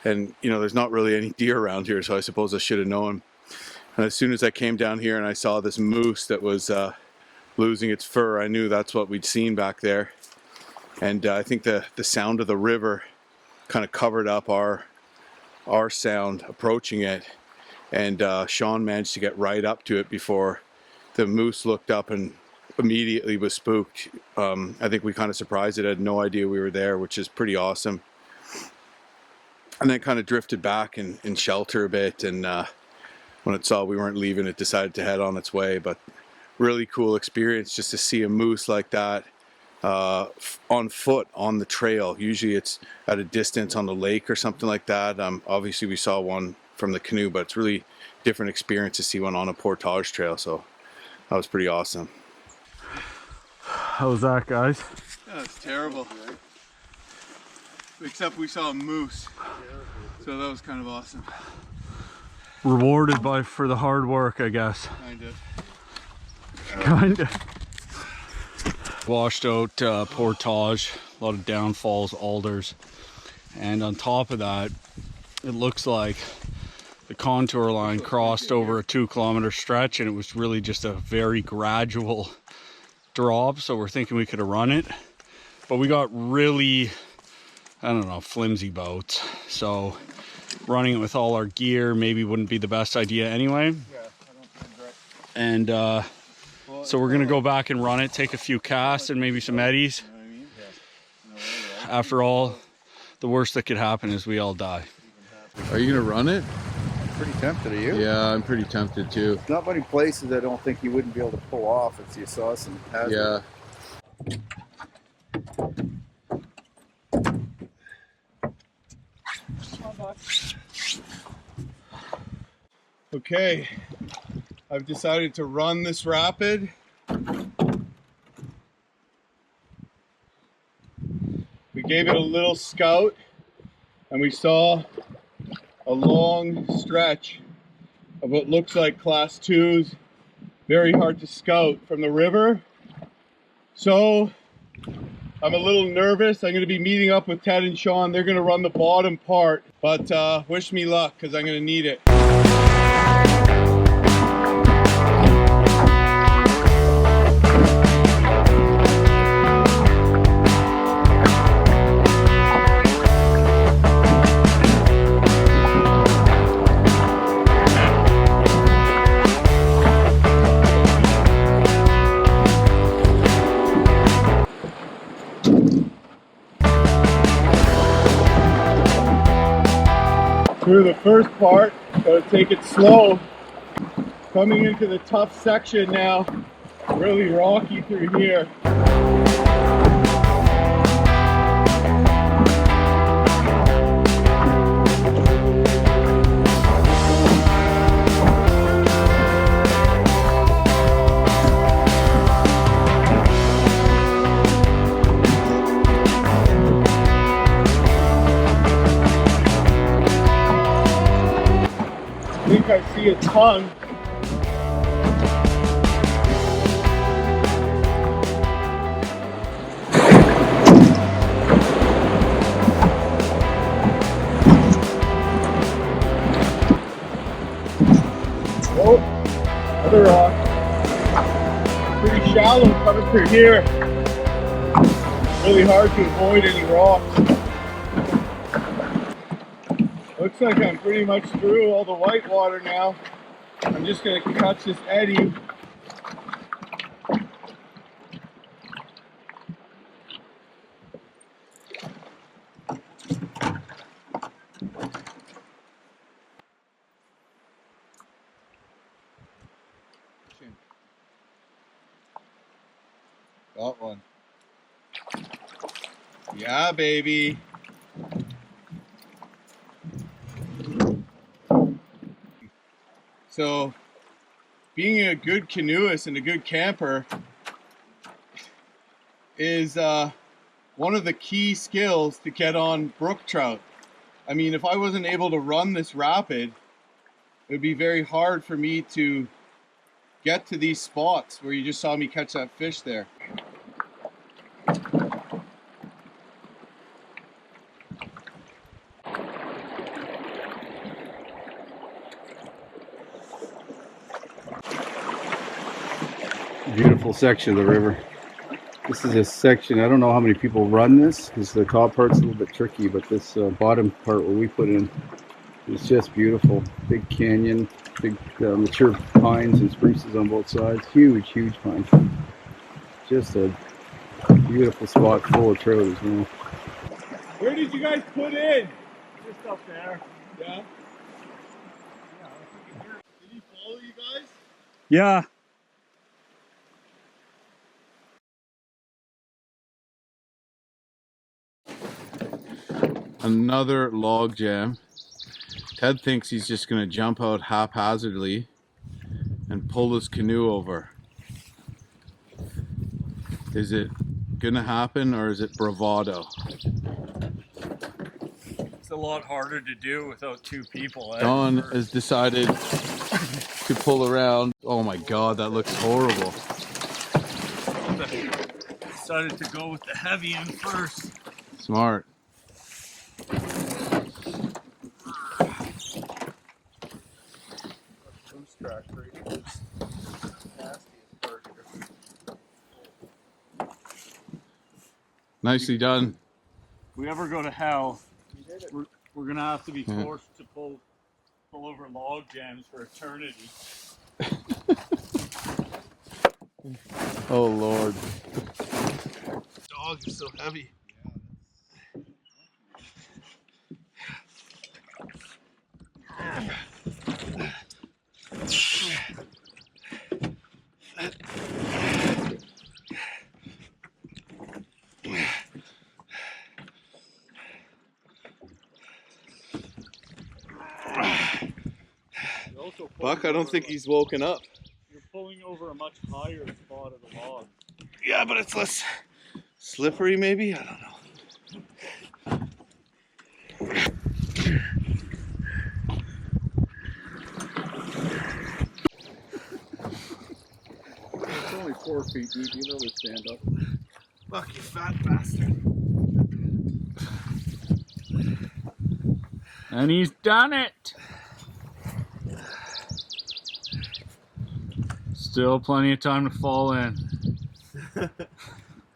And you know, there's not really any deer around here, so I suppose I should have known. And as soon as I came down here and I saw this moose that was losing its fur, I knew that's what we'd seen back there. And I think the sound of the river kind of covered up our sound approaching it. And Shawn managed to get right up to it before the moose looked up and immediately was spooked. I think we kind of surprised it, had no idea we were there, which is pretty awesome. And then kind of drifted back in shelter a bit, and when it saw we weren't leaving, it decided to head on its way. But really cool experience just to see a moose like that on foot on the trail. Usually it's at a distance on the lake or something like that. Obviously we saw one from the canoe, but it's really different experience to see one on a portage trail. So that was pretty awesome. How was that, guys? That was terrible. Except we saw a moose. So that was kind of awesome. Rewarded for the hard work, I guess. Kind of. Washed out portage, a lot of downfalls, alders, and on top of that, it looks like the contour line crossed over a 2-kilometer stretch, and it was really just a very gradual drop. So we're thinking we could have run it, but we got really, I don't know, flimsy boats. So running it with all our gear maybe wouldn't be the best idea anyway. Yeah, I don't think right. And so we're gonna go back and run it, take a few casts and maybe some eddies. You know what I mean? Yeah. After all, the worst that could happen is we all die. Are you gonna run it? Pretty tempted, are you? Yeah, I'm pretty tempted too. Not many places I don't think you wouldn't be able to pull off if you saw some hazard. Yeah. Okay, I've decided to run this rapid. We gave it a little scout and we saw a long stretch of what looks like class 2s, very hard to scout from the river. So I'm a little nervous. I'm going to be meeting up with Ted and Shawn. They're going to run the bottom part, but wish me luck because I'm going to need it. Through the first part, gotta take it slow. Coming into the tough section now, really rocky through here. I think I see a tongue. Oh, another rock. Pretty shallow coming through here. Really hard to avoid any rocks. Looks like I'm pretty much through all the white water now. I'm just going to catch this eddy. Got one. Yeah, baby. So, being a good canoeist and a good camper is one of the key skills to get on brook trout. I mean, if I wasn't able to run this rapid, it would be very hard for me to get to these spots where you just saw me catch that fish there. Beautiful section of the river. This is a section, I don't know how many people run this because the top part's a little bit tricky, but this bottom part where we put in is just beautiful. Big canyon, big mature pines and spruces on both sides. Huge, huge pines. Just a beautiful spot full of trout as well. Where did you guys put in? Just up there. Yeah? Did he follow you guys? Yeah. Another log jam. Ted thinks he's just gonna jump out haphazardly and pull his canoe over. Is it gonna happen or is it bravado? It's a lot harder to do without two people. Don has decided to pull around. Oh my god, that looks horrible. Decided to go with the heavy end first. Smart. Nicely done. If we ever go to hell, we're gonna have to be forced to pull over log jams for eternity. Oh Lord. Dog is so heavy. Buck, I don't think he's woken up. You're pulling over a much higher spot of the log. Yeah, but it's less slippery maybe? I don't know. It's only 4 feet deep, you know they stand up. Buck, you fat bastard. And he's done it. Still plenty of time to fall in.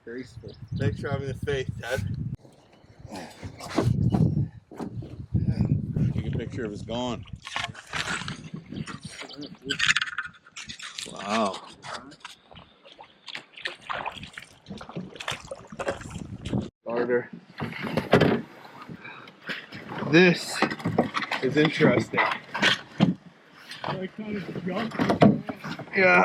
Graceful. Thanks for having the faith, Ted. Take a picture of his gone. Wow. Starter. This is interesting. I kind of jumped. Yeah.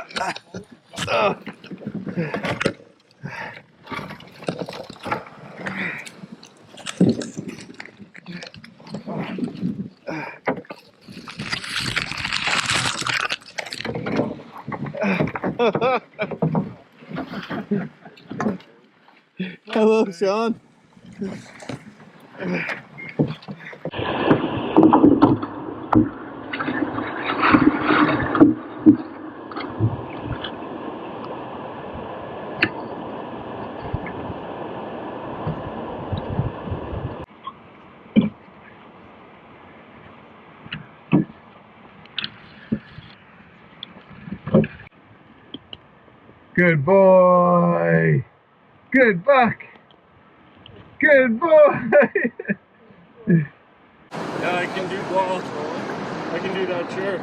Hello, Shawn. Good boy. Good buck. Good boy. Yeah, I can do that, sure.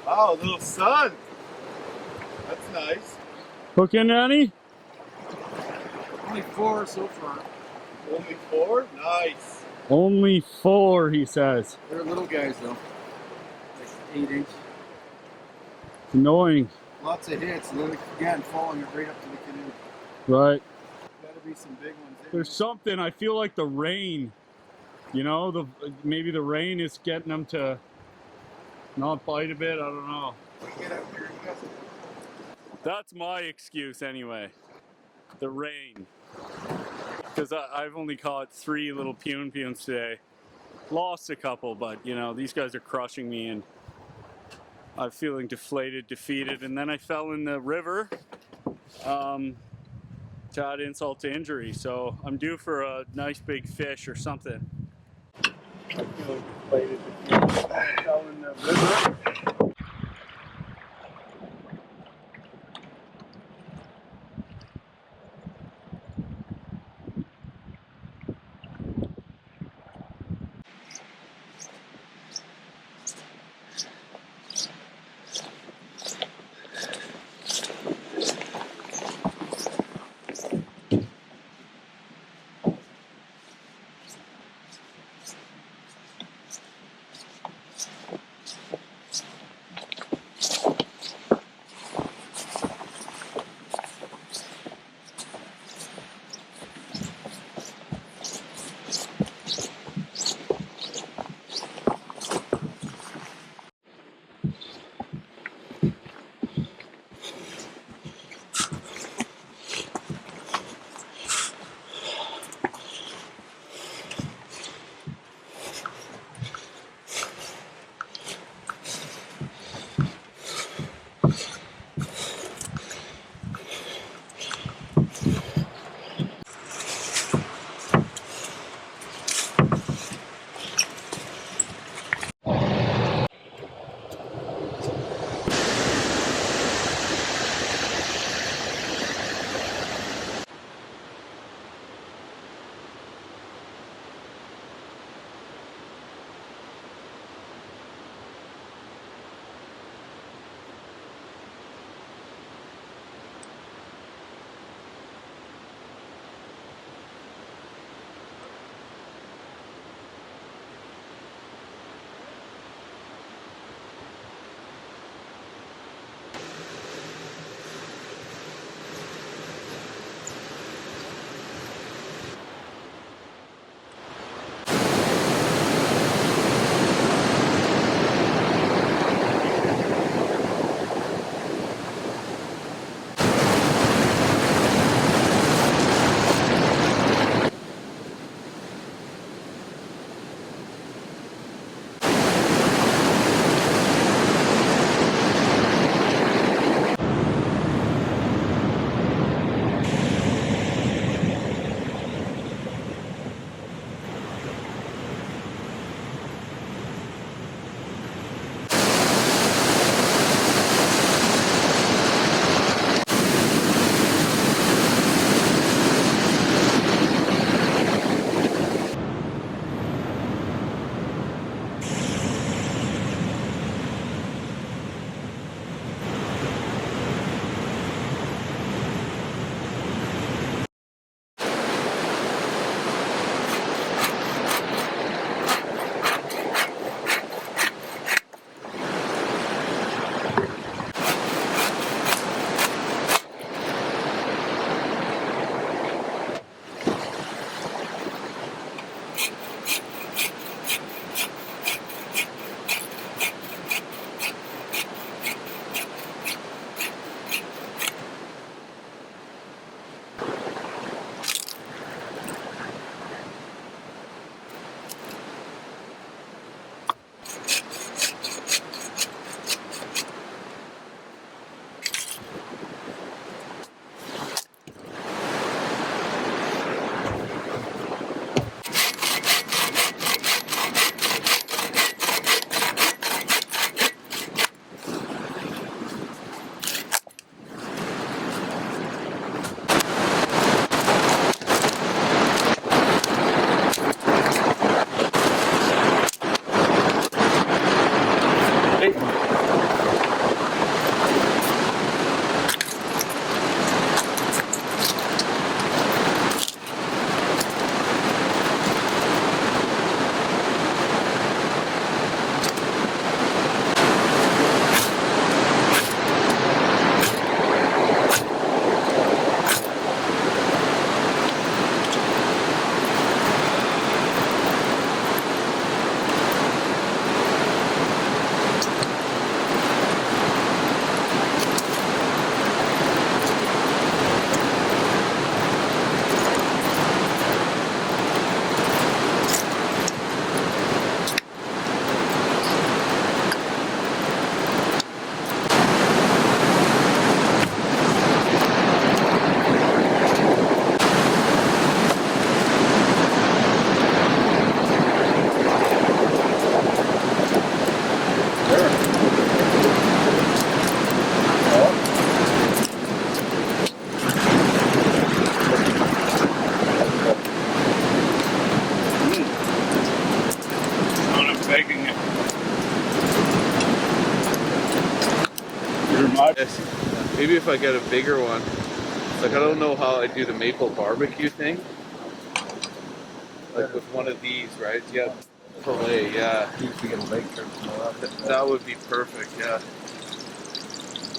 Oh, little sun. That's nice. Hooking any? Only 4 so far. Only 4? Nice. Only 4, he says. They're little guys though. Like 8-inch. It's annoying. Lots of hits, and then again falling right up to the canoe. Right. Gotta be some big ones. There's something, I feel like the rain, you know, maybe the rain is getting them to not bite a bit. I don't know. Get out here, you guys. That's my excuse anyway. The rain. Because I've only caught 3 little punes today. Lost a couple, but you know, these guys are crushing me and I'm feeling deflated, defeated, and then I fell in the river to add insult to injury. So I'm due for a nice big fish or something. I'm feeling deflated, defeated. I fell in the river. Maybe if I get a bigger one. Like, I don't know how I do the maple barbecue thing. Like with one of these, right? Yeah, fillet, yeah. That would be perfect, yeah.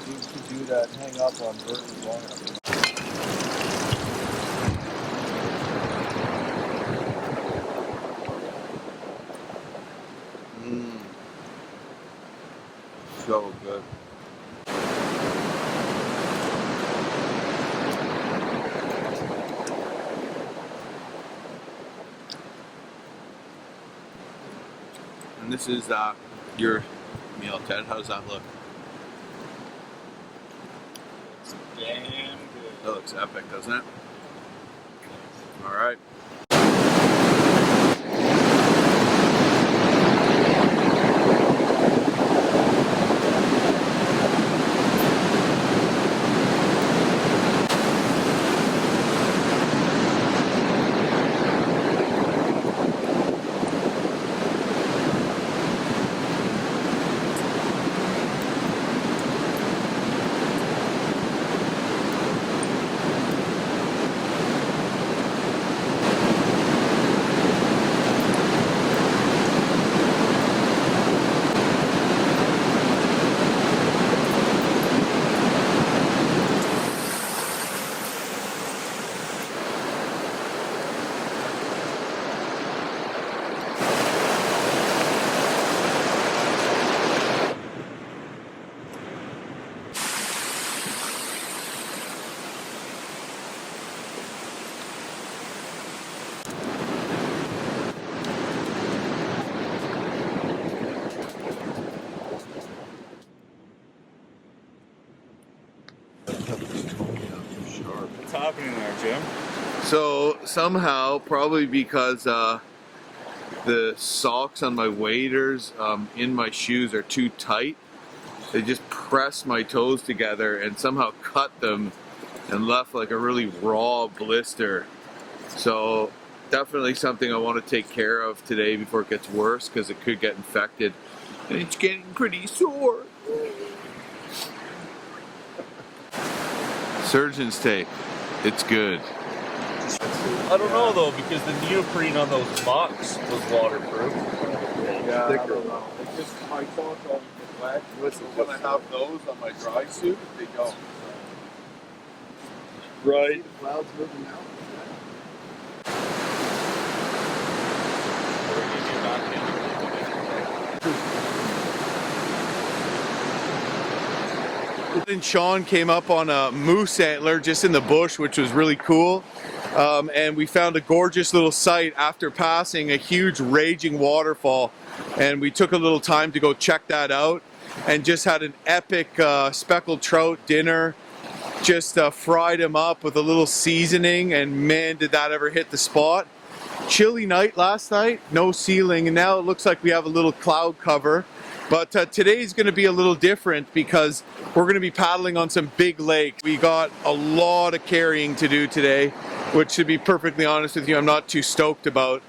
You should do that and hang up on Burton long enough. So good. And this is your meal, Ted. How does that look? It's damn good. That looks epic, doesn't it? All right. What's happening there, Jim? So somehow, probably because the socks on my waders in my shoes are too tight, they just pressed my toes together and somehow cut them and left like a really raw blister. So definitely something I want to take care of today before it gets worse, because it could get infected. And it's getting pretty sore. Surgeon's tape. It's good. I don't know though, because the neoprene on those mucks was waterproof. Yeah, I don't know. It's just my toes always get wet. So when I have those on my dry suit, they don't. Right. The clouds moving now. And Shawn came up on a moose antler just in the bush, which was really cool. And we found a gorgeous little site after passing a huge raging waterfall. And we took a little time to go check that out and just had an epic speckled trout dinner. Just fried him up with a little seasoning, and man, did that ever hit the spot. Chilly night last night, no ceiling, and now it looks like we have a little cloud cover. But today's going to be a little different because we're going to be paddling on some big lakes. We got a lot of carrying to do today, which, to be perfectly honest with you, I'm not too stoked about.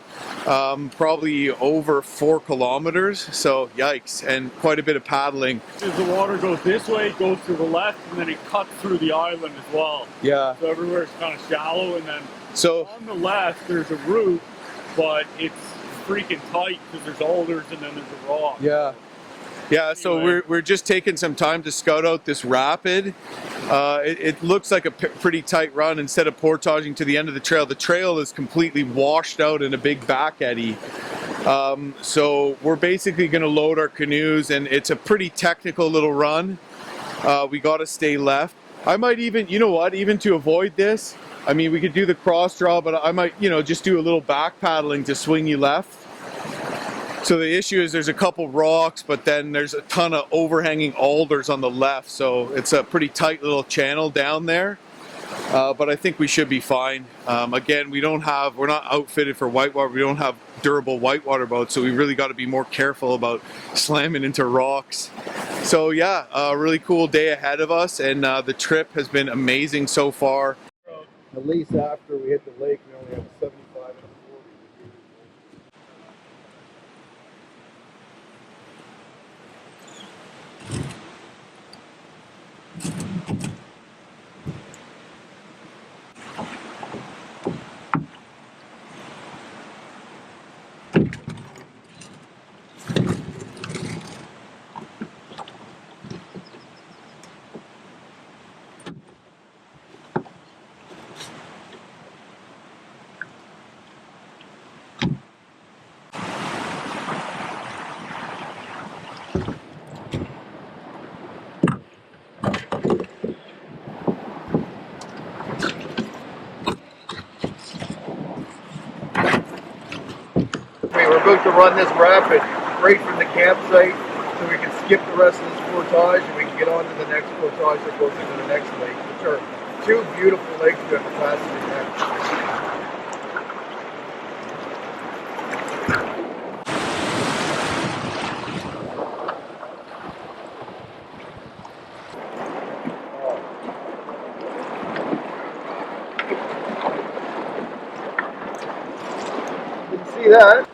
Probably over 4 kilometers, so yikes, and quite a bit of paddling. As the water goes this way, it goes to the left, and then it cuts through the island as well. Yeah. So everywhere it's kind of shallow, and then So on the left there's a route, but it's freaking tight because there's alders and then there's a rock. yeah. Yeah, so Anyway. we're just taking some time to scout out this rapid. It looks like a pretty tight run. Instead of portaging to the end of the trail is completely washed out in a big back eddy. So we're basically going to load our canoes, and it's a pretty technical little run. We got to stay left. I might even, you know what, even to avoid this, I mean, we could do the cross draw, but I might, just do a little back paddling to swing you left. So the issue is there's a couple rocks, but then there's a ton of overhanging alders on the left. So it's a pretty tight little channel down there. But I think we should be fine. Again, we're not outfitted for whitewater. We don't have durable whitewater boats. So we really got to be more careful about slamming into rocks. So yeah, a really cool day ahead of us. And the trip has been amazing so far. At least after we hit the lake, we only have 75 and a 40. about to run this rapid right from the campsite, so we can skip the rest of this portage and we can get on to the next portage that goes into the next lake, which are two beautiful lakes we have to pass through next. Didn't see that.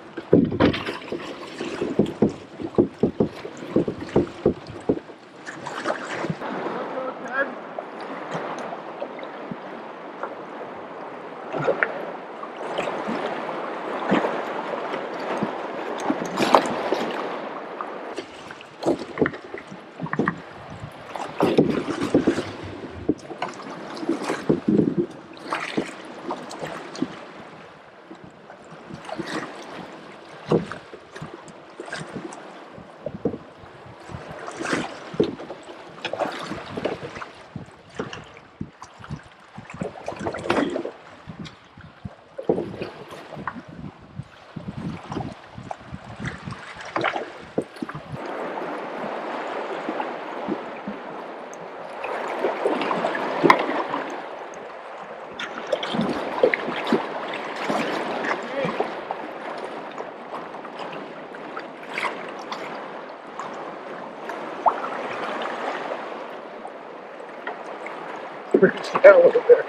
Down a little bit.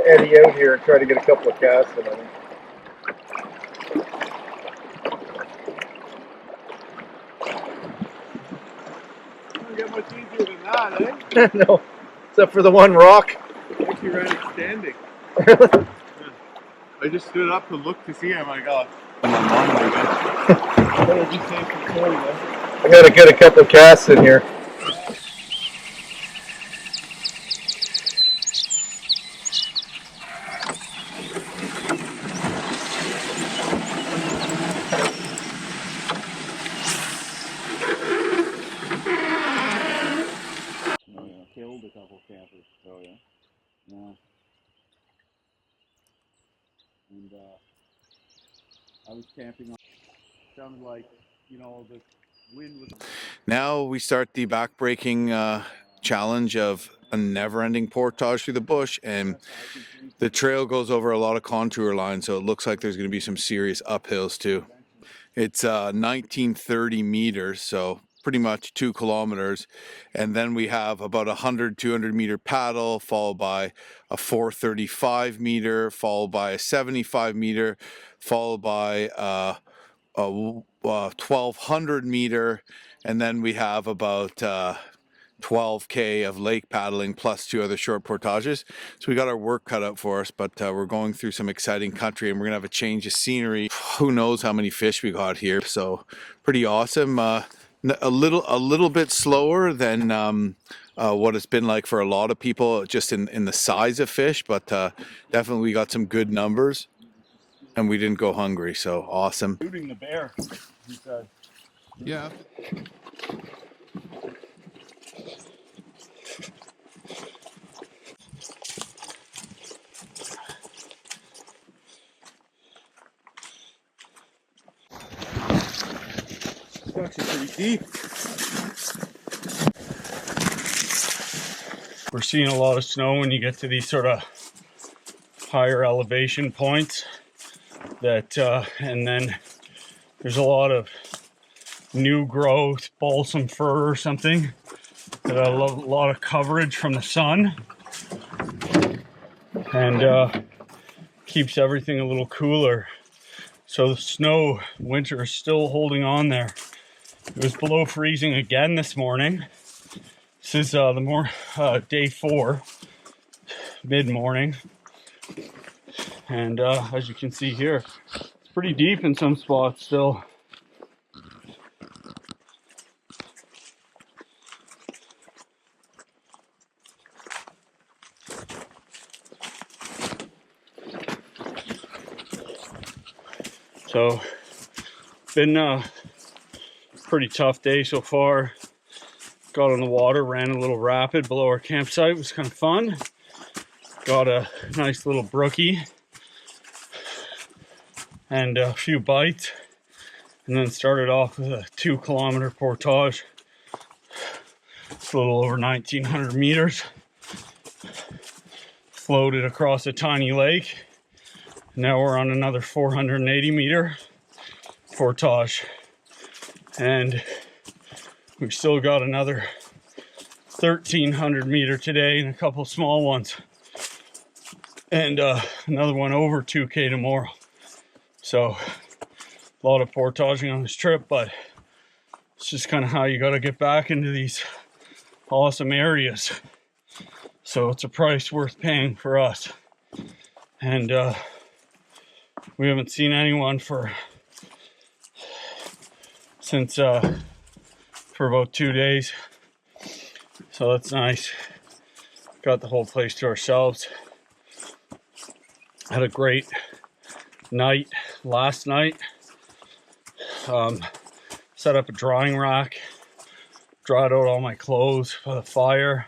Eddie out here and try to get a couple of casts in on him. Doesn't get much easier than that, eh? No, except for the one rock. Actually ran it standing. I just stood up to look to see him. I got my monitor again. I gotta get a couple of casts in here. Killed a couple campers. Oh yeah. Yeah. And I was camping on. Sounded like, you know, the wind was. Now we start the backbreaking challenge of a never-ending portage through the bush, and the trail goes over a lot of contour lines, so it looks like there's going to be some serious uphills too. It's 1930 meters, so pretty much 2 kilometers, and then we have about 200 meter paddle, followed by a 435 meter, followed by a 75 meter, followed by a 1200 meter, and then we have about 12K of lake paddling plus 2 other short portages. So we got our work cut out for us, but we're going through some exciting country, and we're gonna have a change of scenery. Who knows how many fish we got here, so pretty awesome. A little bit slower than what it's been like for a lot of people, just in the size of fish, but definitely we got some good numbers, and we didn't go hungry, so awesome. Shooting the bear, he said. Yeah. It's actually pretty deep. We're seeing a lot of snow when you get to these sort of higher elevation points. That and then there's a lot of new growth, balsam fir or something, that a lot of coverage from the sun, and keeps everything a little cooler. So the snow, winter is still holding on there. It was below freezing again this morning. This is day 4, mid-morning, and as you can see here, it's pretty deep in some spots still. So, been a pretty tough day so far. Got on the water, ran a little rapid below our campsite. It was kind of fun. Got a nice little brookie. and a few bites, and then started off with a 2-kilometer portage. It's a little over 1,900 meters. Floated across a tiny lake. Now we're on another 480-meter portage, and we still got another 1,300 meter today and a couple small ones, and another one over 2K tomorrow. So a lot of portaging on this trip, but it's just kind of how you got to get back into these awesome areas. So it's a price worth paying for us. And we haven't seen anyone for about 2 days. So that's nice. Got the whole place to ourselves. Had a great night last night. Set up a drying rack. Dried out all my clothes for the fire.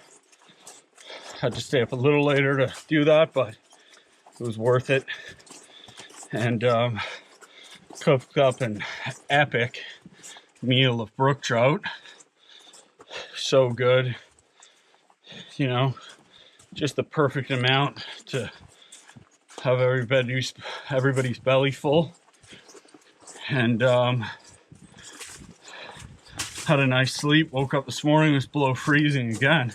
Had to stay up a little later to do that, but it was worth it. And cooked up an epic meal of brook trout. So good. You know, just the perfect amount to have everybody's belly full. And had a nice sleep. Woke up this morning, it was below freezing again.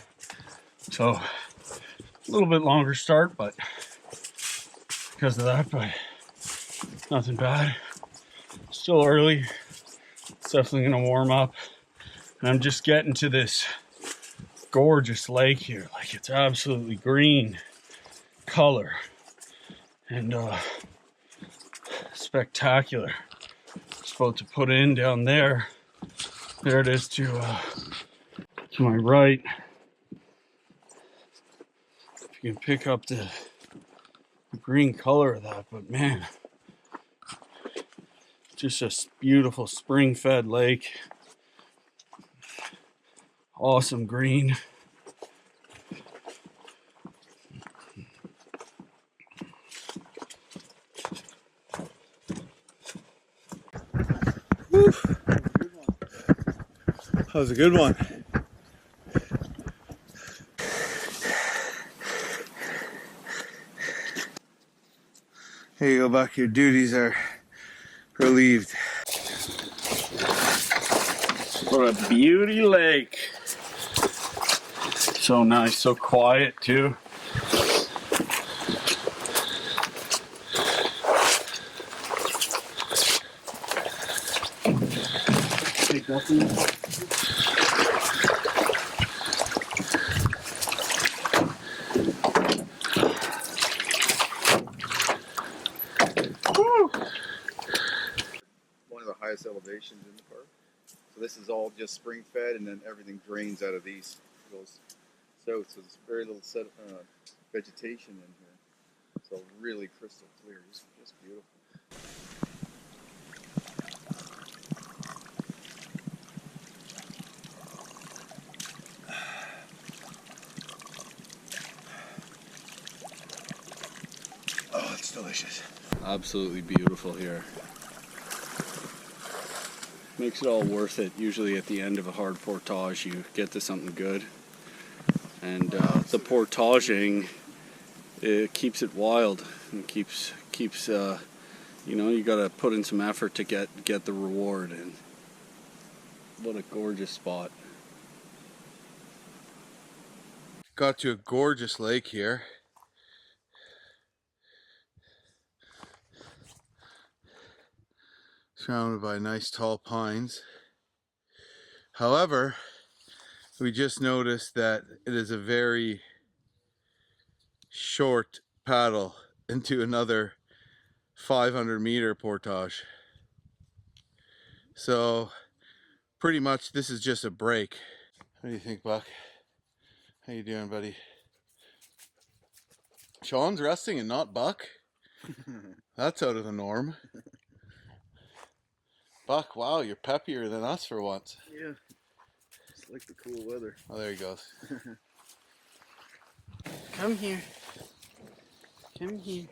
So a little bit longer start, but because of that, but nothing bad. Still early. It's definitely gonna warm up. And I'm just getting to this gorgeous lake here. Like, it's absolutely green color and spectacular. It's about to put in down there. There it is to my right. If you can pick up the green color of that, but man, just a beautiful spring-fed lake. Awesome green. Woo. That was a good one. Here you go, Buck. Your duties are relieved. What a beauty lake. So nice, so quiet too. Take nothing. One of the highest elevations in the park. So this is all just spring fed, and then everything drains out of these. It goes south, so there's very little vegetation in here. So really crystal clear, just beautiful. Oh, it's delicious. Absolutely beautiful here. Makes it all worth it. Usually at the end of a hard portage you get to something good. And the portaging, it keeps it wild and keeps you know, you gotta put in some effort to get the reward. And what a gorgeous spot. Got to a gorgeous lake here. Surrounded by nice tall pines. However, we just noticed that it is a very short paddle into another 500-meter portage. So pretty much this is just a break. What do you think, Buck? How you doing, buddy? Shawn's resting and not Buck? That's out of the norm. Buck, wow, you're peppier than us for once. Yeah, just like the cool weather. Oh, there he goes. Come here. Come here.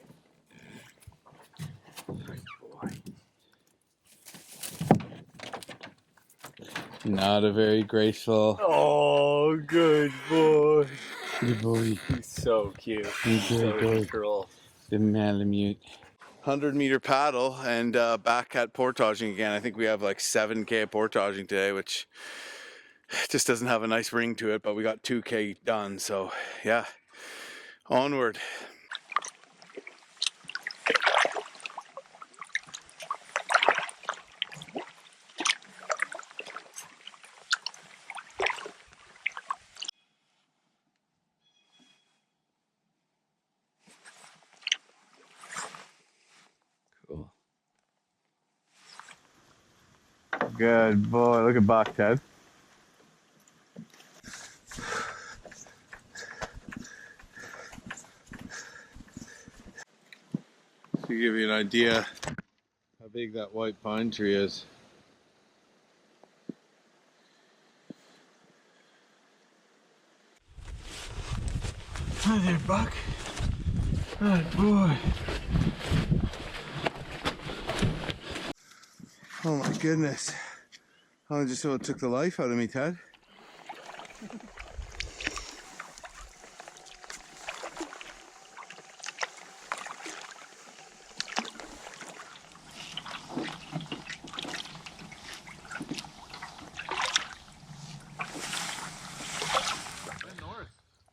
Boy. Not a very graceful. Oh, good boy. Good boy. He's so cute. He's So good boy. control. The Malamute. 100-meter paddle and back at portaging again. I think we have like 7K portaging today, which just doesn't have a nice ring to it, but we got 2K done. So yeah, onward. Cool. Good boy. Look at Buck, Ted. To give you an idea how big that white pine tree is. Hi there, Buck. Good boy. Oh my goodness. I just about took the life out of me, Ted.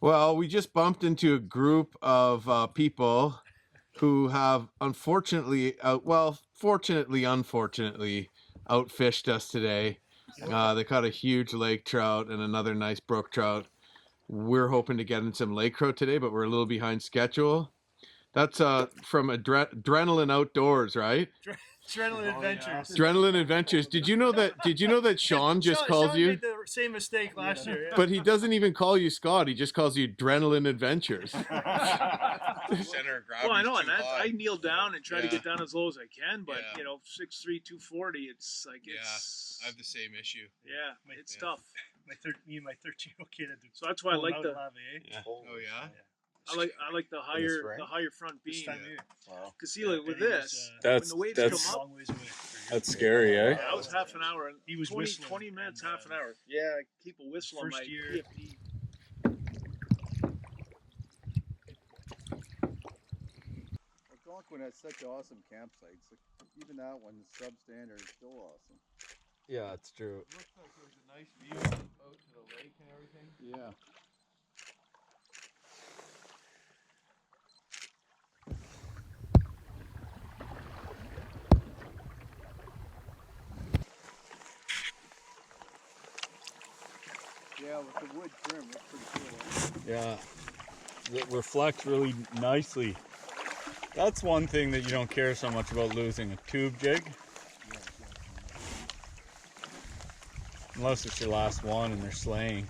Well, we just bumped into a group of people who have unfortunately, unfortunately, outfished us today. They caught a huge lake trout and another nice brook trout. We're hoping to get in some lake trout today, but we're a little behind schedule. That's from Drenalin Outdoors, right? Drenalin Adventures. Drenalin Adventures. Did you know that Shawn just calls Sean you? made the same mistake last year. Yeah. But he doesn't even call you Scott. He just calls you Drenalin Adventures. Well, I know, and I kneel down and try to get down as low as I can, but you know, 6'3", 240, it's like it's. I have the same issue. Yeah, it's tough. Me and my 13-year-old kid had to. So that's why I like the. Oh yeah. I like the higher front beam. Wow. Cause see, like with this, That's- when the waves that's- come up, Long ways away. That's scary, eh? that was half an hour. And He was 20, whistling 20 minutes, and, half an hour. Yeah, keep a whistle on first my year- PFD. Algonquin has such awesome campsites. Like, even that one, the substandard, is still awesome. Yeah, it's true. It looks like there's a nice view out to the lake and everything. Yeah. Yeah, with the wood trim, that's pretty cool. Yeah. It reflects really nicely. That's one thing that you don't care so much about losing, a tube jig. Unless it's your last one and they're slaying.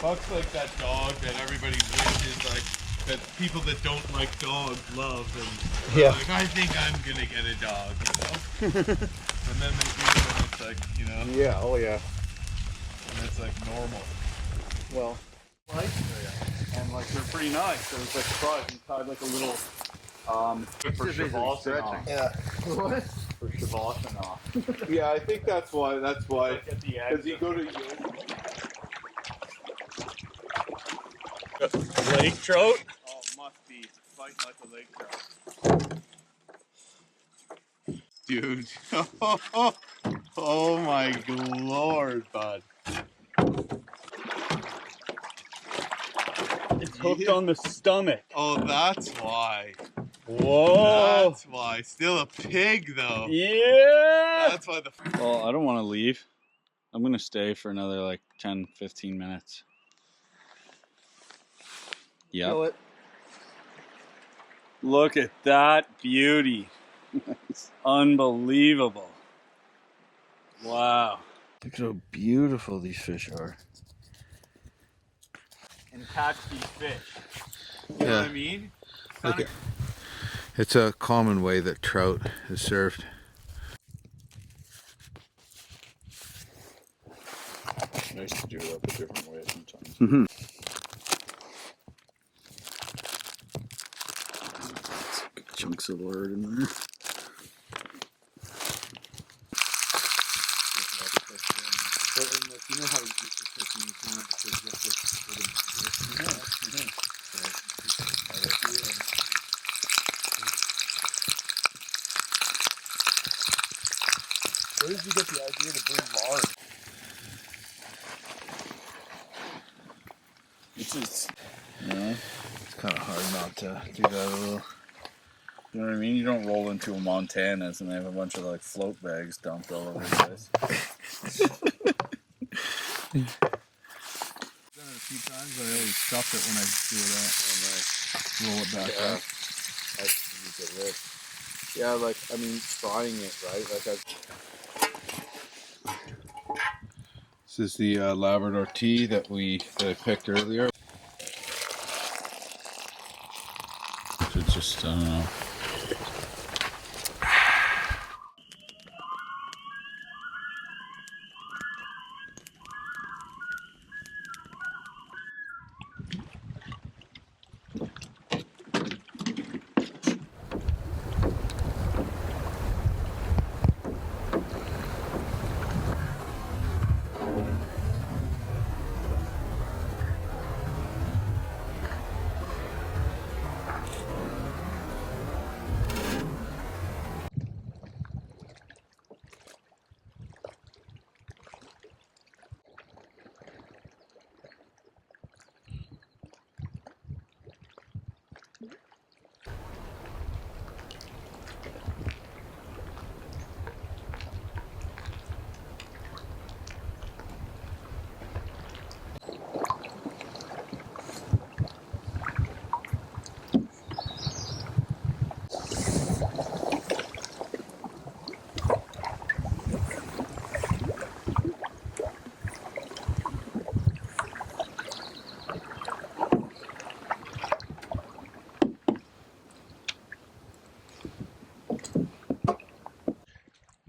Buck's like that dog that everybody wishes, like, that people that don't like dogs love, and like, I think I'm gonna get a dog, you know? And then they do it, and it's like, you know, Yeah, oh yeah. and it's like normal. Well, And like they're pretty nice. I was like surprised. He tied like a little for Shavasana. yeah. What? For Shavasana. Yeah, I think that's why, Like at the end. because you go to yoga. Lake trout? Oh, must be fighting like a lake trout. Dude. Oh my lord, bud. It's hooked on the stomach. Oh, that's why. Whoa. That's why. Still a pig, though. Yeah. That's why the... Well, I don't want to leave. I'm going to stay for another like 10, 15 minutes. Yep. Look at that beauty. It's unbelievable. Wow. Look how beautiful these fish are. And catch these fish. You know what I mean? It's a common way that trout is served. It's nice to do it up a different way sometimes. Mm-hmm. Chunks of lard in there. You know how you kind of where did you get the idea to bring lard? It's just, it's kind of hard not to do that a little. You know what I mean? You don't roll into a Montana's and they have a bunch of like float bags dumped all over the place. Done it a few times, but I always stuff it when I do that. Oh, nice. Roll it back up. I use it with. Yeah, like, I mean, frying it, right? Like This is the Labrador tea that I picked earlier. Should just, I don't know.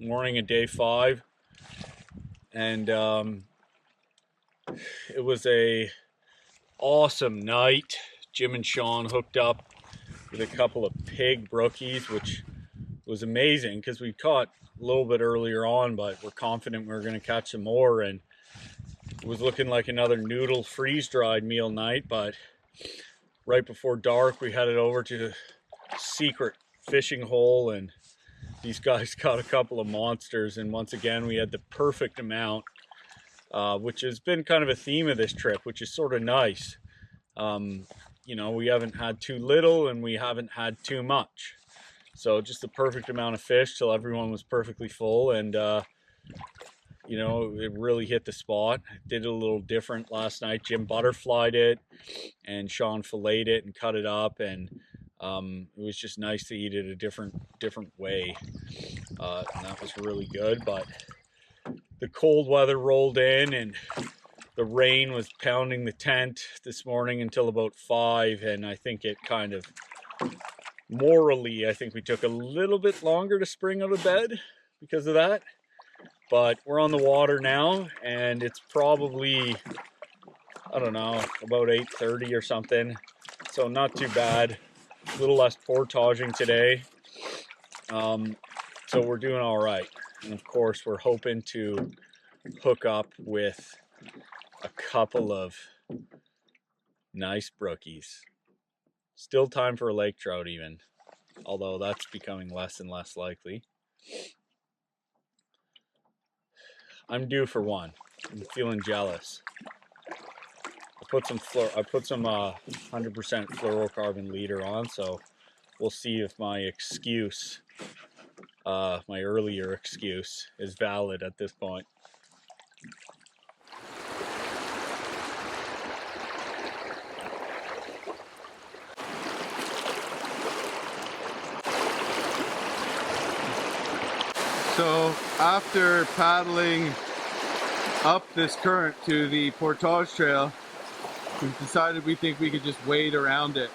Morning of day 5, and it was a awesome night. Jim and Shawn hooked up with a couple of pig brookies, which was amazing because we caught a little bit earlier on, but we're confident we were going to catch some more, and it was looking like another noodle freeze-dried meal night. But right before dark we headed over to the secret fishing hole, and these guys caught a couple of monsters, and once again we had the perfect amount, which has been kind of a theme of this trip, which is sort of nice. You know, we haven't had too little and we haven't had too much, so just the perfect amount of fish till everyone was perfectly full. And you know, it really hit the spot. Did it a little different last night. Jim butterflied it and Shawn filleted it and cut it up, and it was just nice to eat it a different way, and that was really good. But the cold weather rolled in and the rain was pounding the tent this morning until about 5, and I think it kind of, morally, I think we took a little bit longer to spring out of bed because of that. But we're on the water now, and it's probably, I don't know, about 8:30 or something, so not too bad. A little less portaging today, so we're doing all right. And of course we're hoping to hook up with a couple of nice brookies. Still time for a lake trout even, although that's becoming less and less likely. I'm due for one. I'm feeling jealous. I'll put some 100% fluorocarbon leader on, so we'll see if my excuse, my earlier excuse, is valid at this point. So after paddling up this current to the portage trail, we've decided we think we could just wade around it.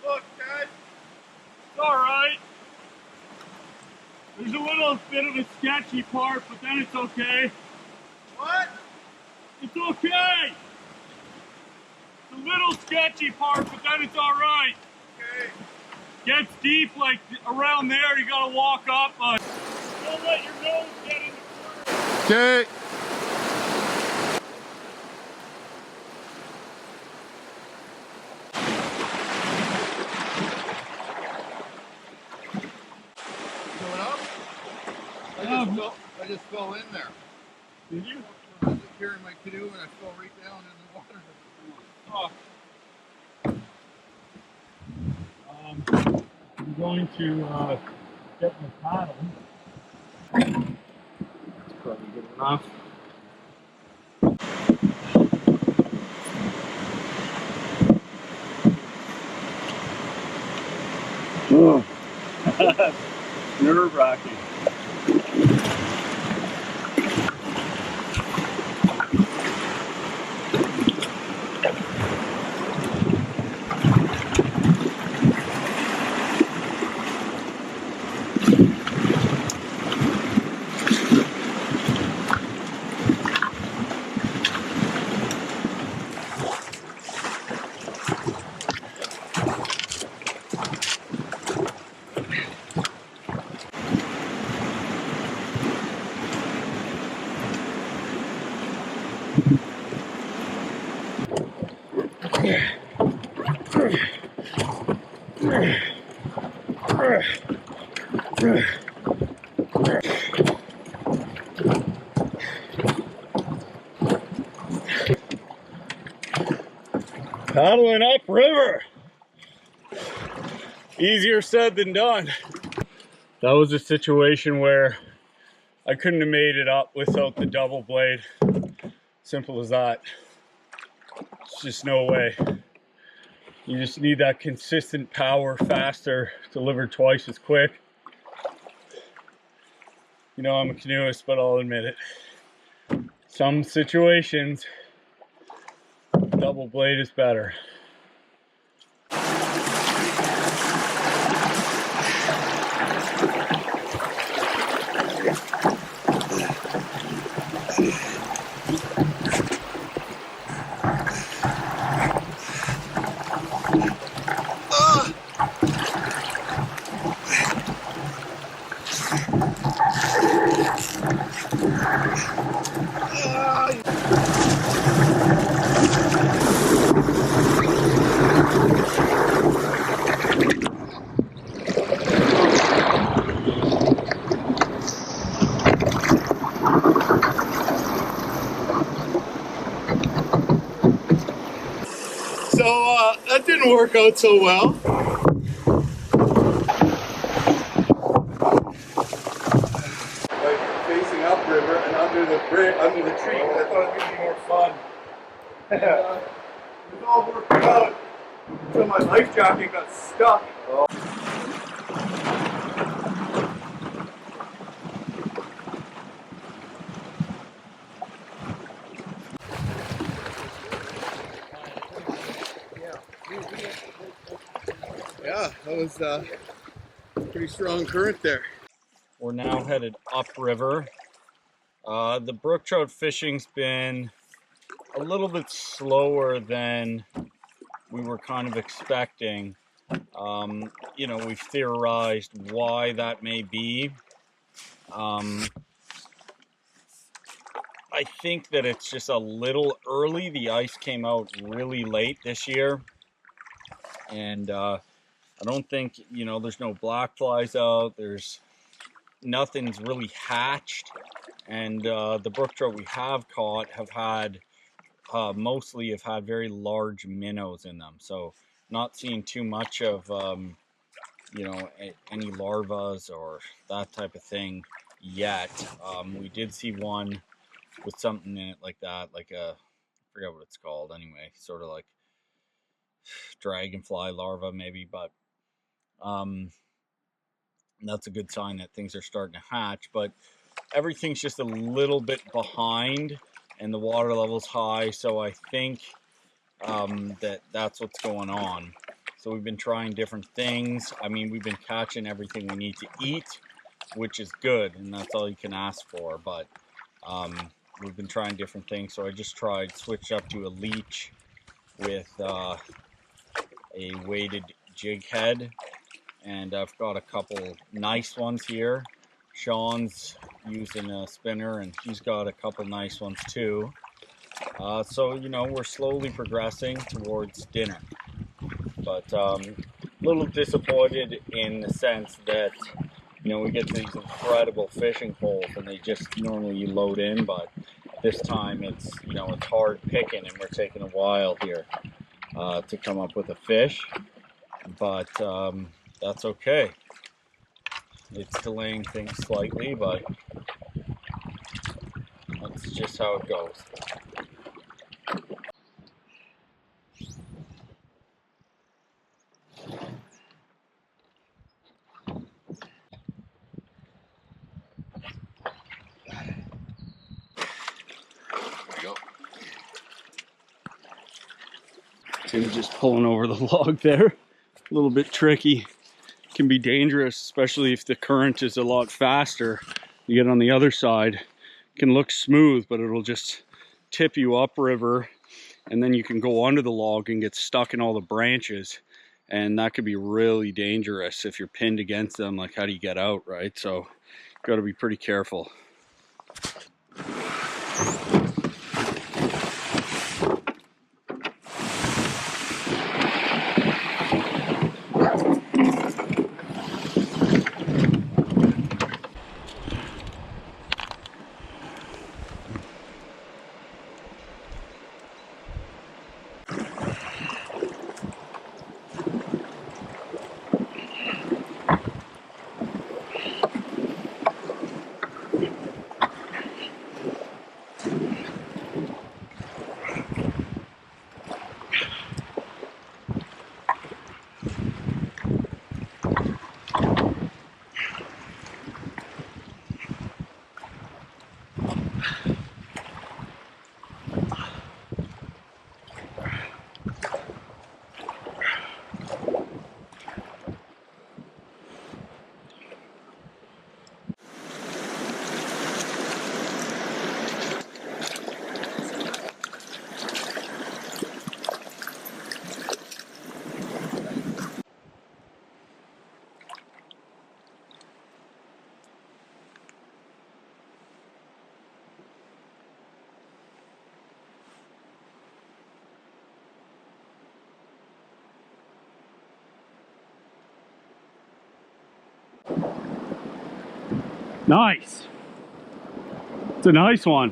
Look, guys, it's alright. There's a little bit of a sketchy part, but then it's okay. What? It's okay. It's a little sketchy part, but then it's alright. Okay. Gets deep, like around there, you gotta walk up. Don't let your nose get in the curve. Okay. I just fell in there. Did you? I was carrying my canoe and I fell right down in the water. Oh. I'm going to get my paddle. That's probably good enough. Nerve-wracking. Paddling upriver. Easier said than done. That was a situation where I couldn't have made it up without the double blade. Simple as that. It's just no way. You just need that consistent power, faster, delivered twice as quick. You know, I'm a canoeist, but I'll admit it. Some situations, double blade is better. So that didn't work out so well. Like facing upriver and under the tree. I thought it would be more fun. It all worked out until my life jacket got stuck. Yeah, that was pretty strong current there. We're now headed upriver. The brook trout fishing's been a little bit slower than we were kind of expecting. You know, we've theorized why that may be. I think that it's just a little early. The ice came out really late this year. And I don't think, you know, there's no black flies out. Nothing's really hatched. And the brook trout we have caught have had, mostly have had very large minnows in them. So not seeing too much of, you know, any larvas or that type of thing yet. We did see one with something in it like that, like I forget what it's called anyway, sort of like dragonfly larva maybe, but that's a good sign that things are starting to hatch. But everything's just a little bit behind and the water level's high, so I think that's what's going on. So we've been trying different things. I mean, we've been catching everything we need to eat, which is good, and that's all you can ask for. But we've been trying different things. So I just switched up to a leech with a weighted jig head, and I've got a couple nice ones here. Sean's using a spinner, and he's got a couple nice ones too. So, you know, we're slowly progressing towards dinner. But a little disappointed in the sense that, you know, we get to these incredible fishing holes and they just normally you load in, but this time it's, you know, it's hard picking and we're taking a while here to come up with a fish. But that's okay. It's delaying things slightly, but that's just how it goes. Tim's just pulling over the log there. A little bit tricky. Can be dangerous, especially if the current is a lot faster. You get on the other side, it can look smooth, but it'll just tip you upriver, and then you can go under the log and get stuck in all the branches, and that could be really dangerous if you're pinned against them. Like, how do you get out, right? So got to be pretty careful. Nice. It's a nice one.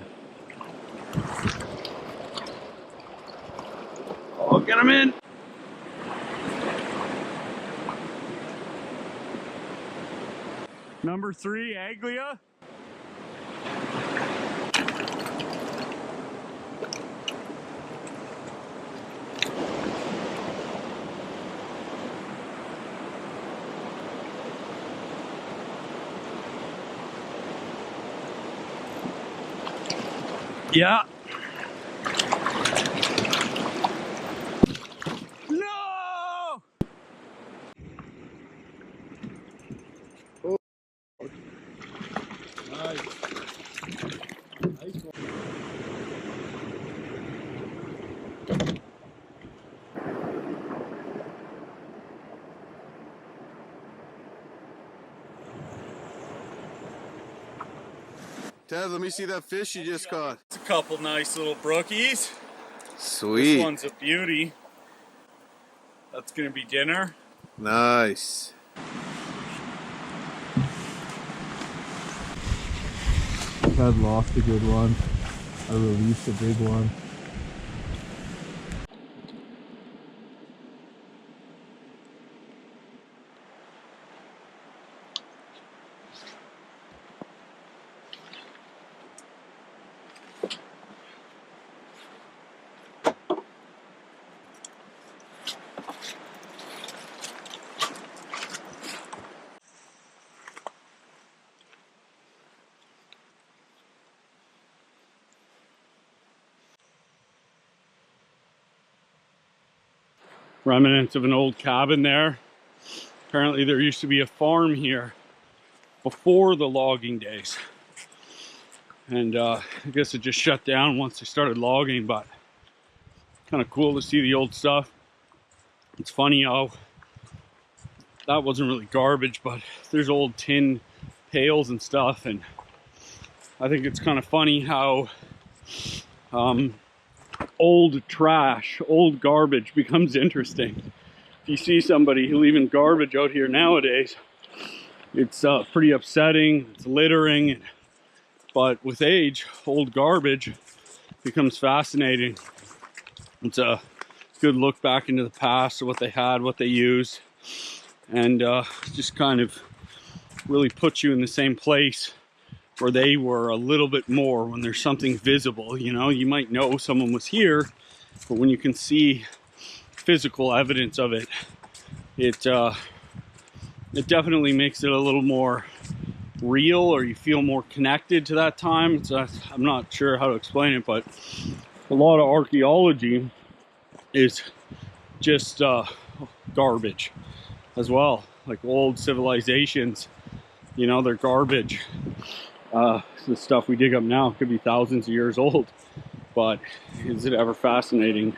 Oh, get him in. Number 3, Aglia. Yeah. No! Nice. Nice one. Ted, let me see that fish you just caught. It's a couple nice little brookies. Sweet. This one's a beauty. That's gonna be dinner. Nice. I've lost a good one. I released a big one. Remnants of an old cabin there. Apparently there used to be a farm here before the logging days. And I guess it just shut down once they started logging, but kind of cool to see the old stuff. It's funny how that wasn't really garbage, but there's old tin pails and stuff, and I think it's kind of funny how old trash, old garbage becomes interesting. If you see somebody leaving garbage out here nowadays, it's pretty upsetting, it's littering, but with age, old garbage becomes fascinating. It's a good look back into the past of what they had, what they used, and just kind of really puts you in the same place where they were a little bit more when there's something visible. You know, you might know someone was here, but when you can see physical evidence of it, it definitely makes it a little more real, or you feel more connected to that time. I'm not sure how to explain it, but a lot of archaeology is just garbage as well. Like old civilizations, you know, they're garbage. The stuff we dig up now could be thousands of years old, but is it ever fascinating?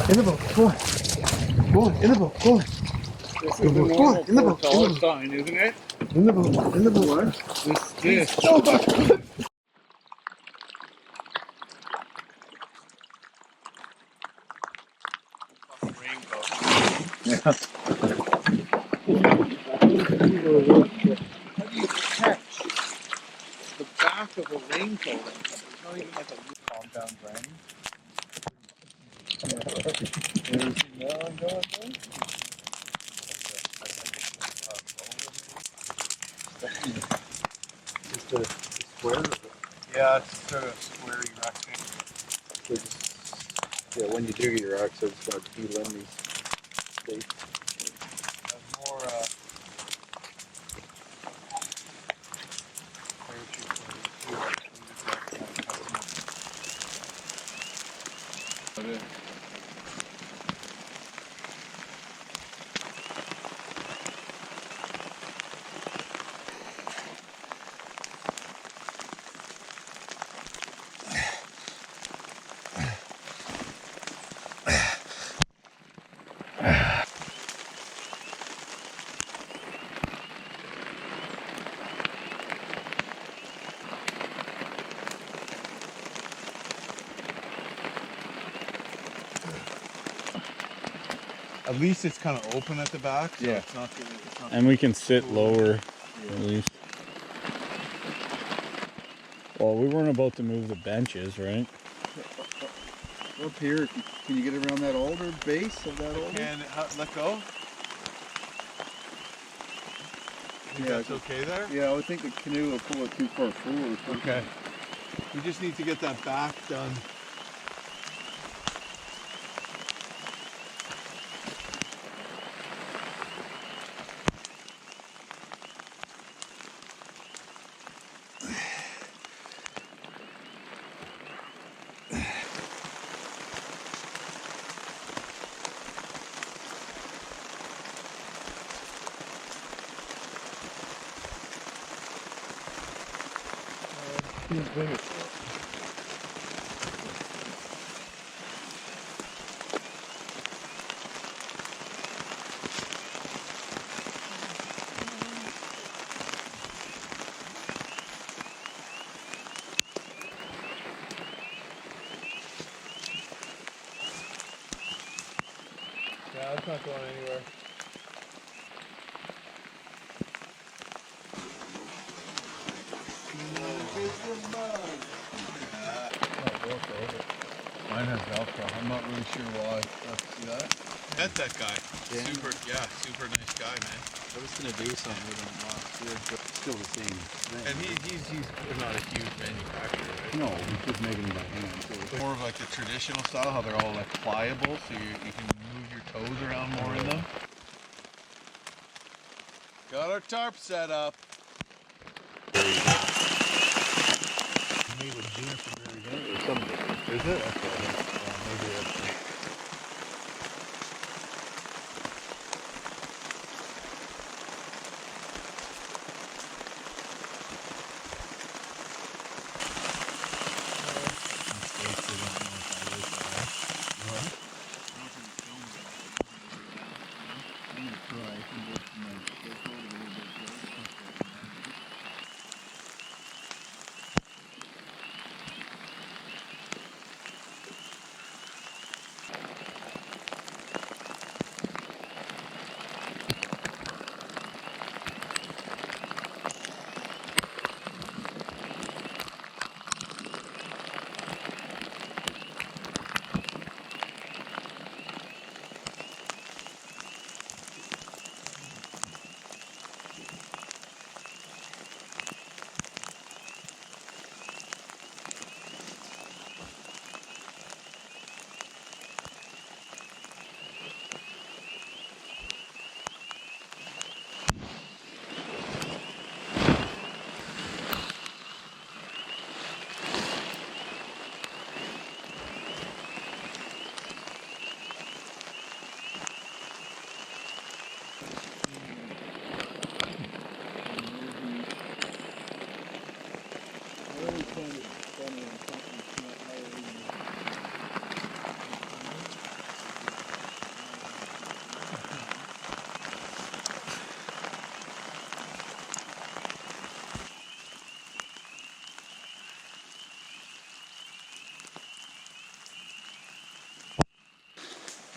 In the boat, go on. Go on, in the boat, go on. This is a normal portage sign, isn't it? In the boat, in the boat. This. The back of a raincoat. It's not even like a compound brand. Just a square. Yeah, it's sort of square erection. Yeah, when you do get your axe, it's going to be these states. More At least it's kind of open at the back. So Yeah. It's not And we can sit lower, at least. Well, we weren't about to move the benches, right? Up here, can you get around that alder base of that alder? And let go. Yeah, That's okay there? Yeah, I would think the canoe will pull it too far forward. Okay. We just need to get that back done. Yeah, it's not going anywhere. Mine has Velcro. I'm not really sure why. See that? Met that guy. Yeah. Super nice guy, man. I was gonna do something with him last year, but still the same thing. And he's not a huge manufacturer, right? No, he's just making them by hand. So it's More of like the traditional style, how they're all like pliable, so you can move your toes around more in them. Got our tarp set up. made with juniper berries or something. Is it? That's what I think. Maybe that's it.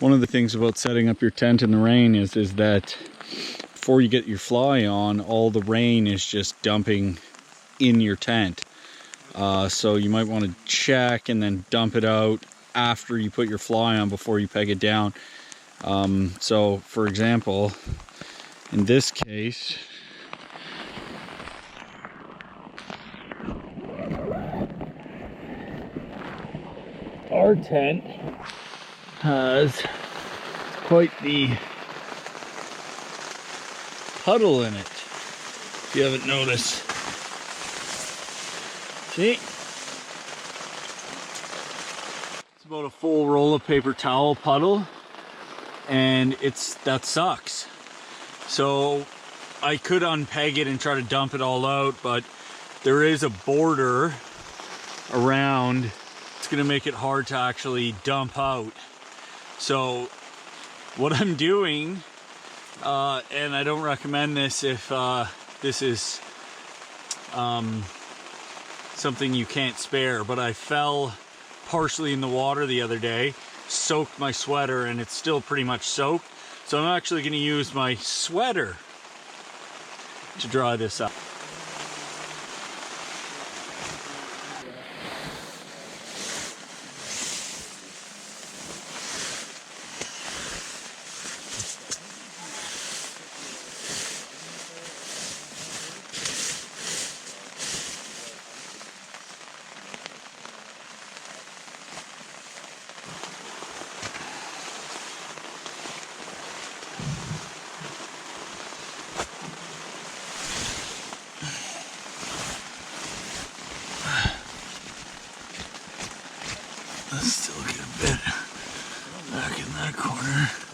One of the things about setting up your tent in the rain is that before you get your fly on, all the rain is just dumping in your tent. So you might want to check and then dump it out after you put your fly on before you peg it down. So for example, in this case, our tent has quite the puddle in it, if you haven't noticed. See? It's about a full roll of paper towel puddle, and that sucks. So I could unpeg it and try to dump it all out, but there is a border around. It's gonna make it hard to actually dump out. So what I'm doing, and I don't recommend this if this is something you can't spare, but I fell partially in the water the other day, soaked my sweater, and it's still pretty much soaked. So I'm actually going to use my sweater to dry this up.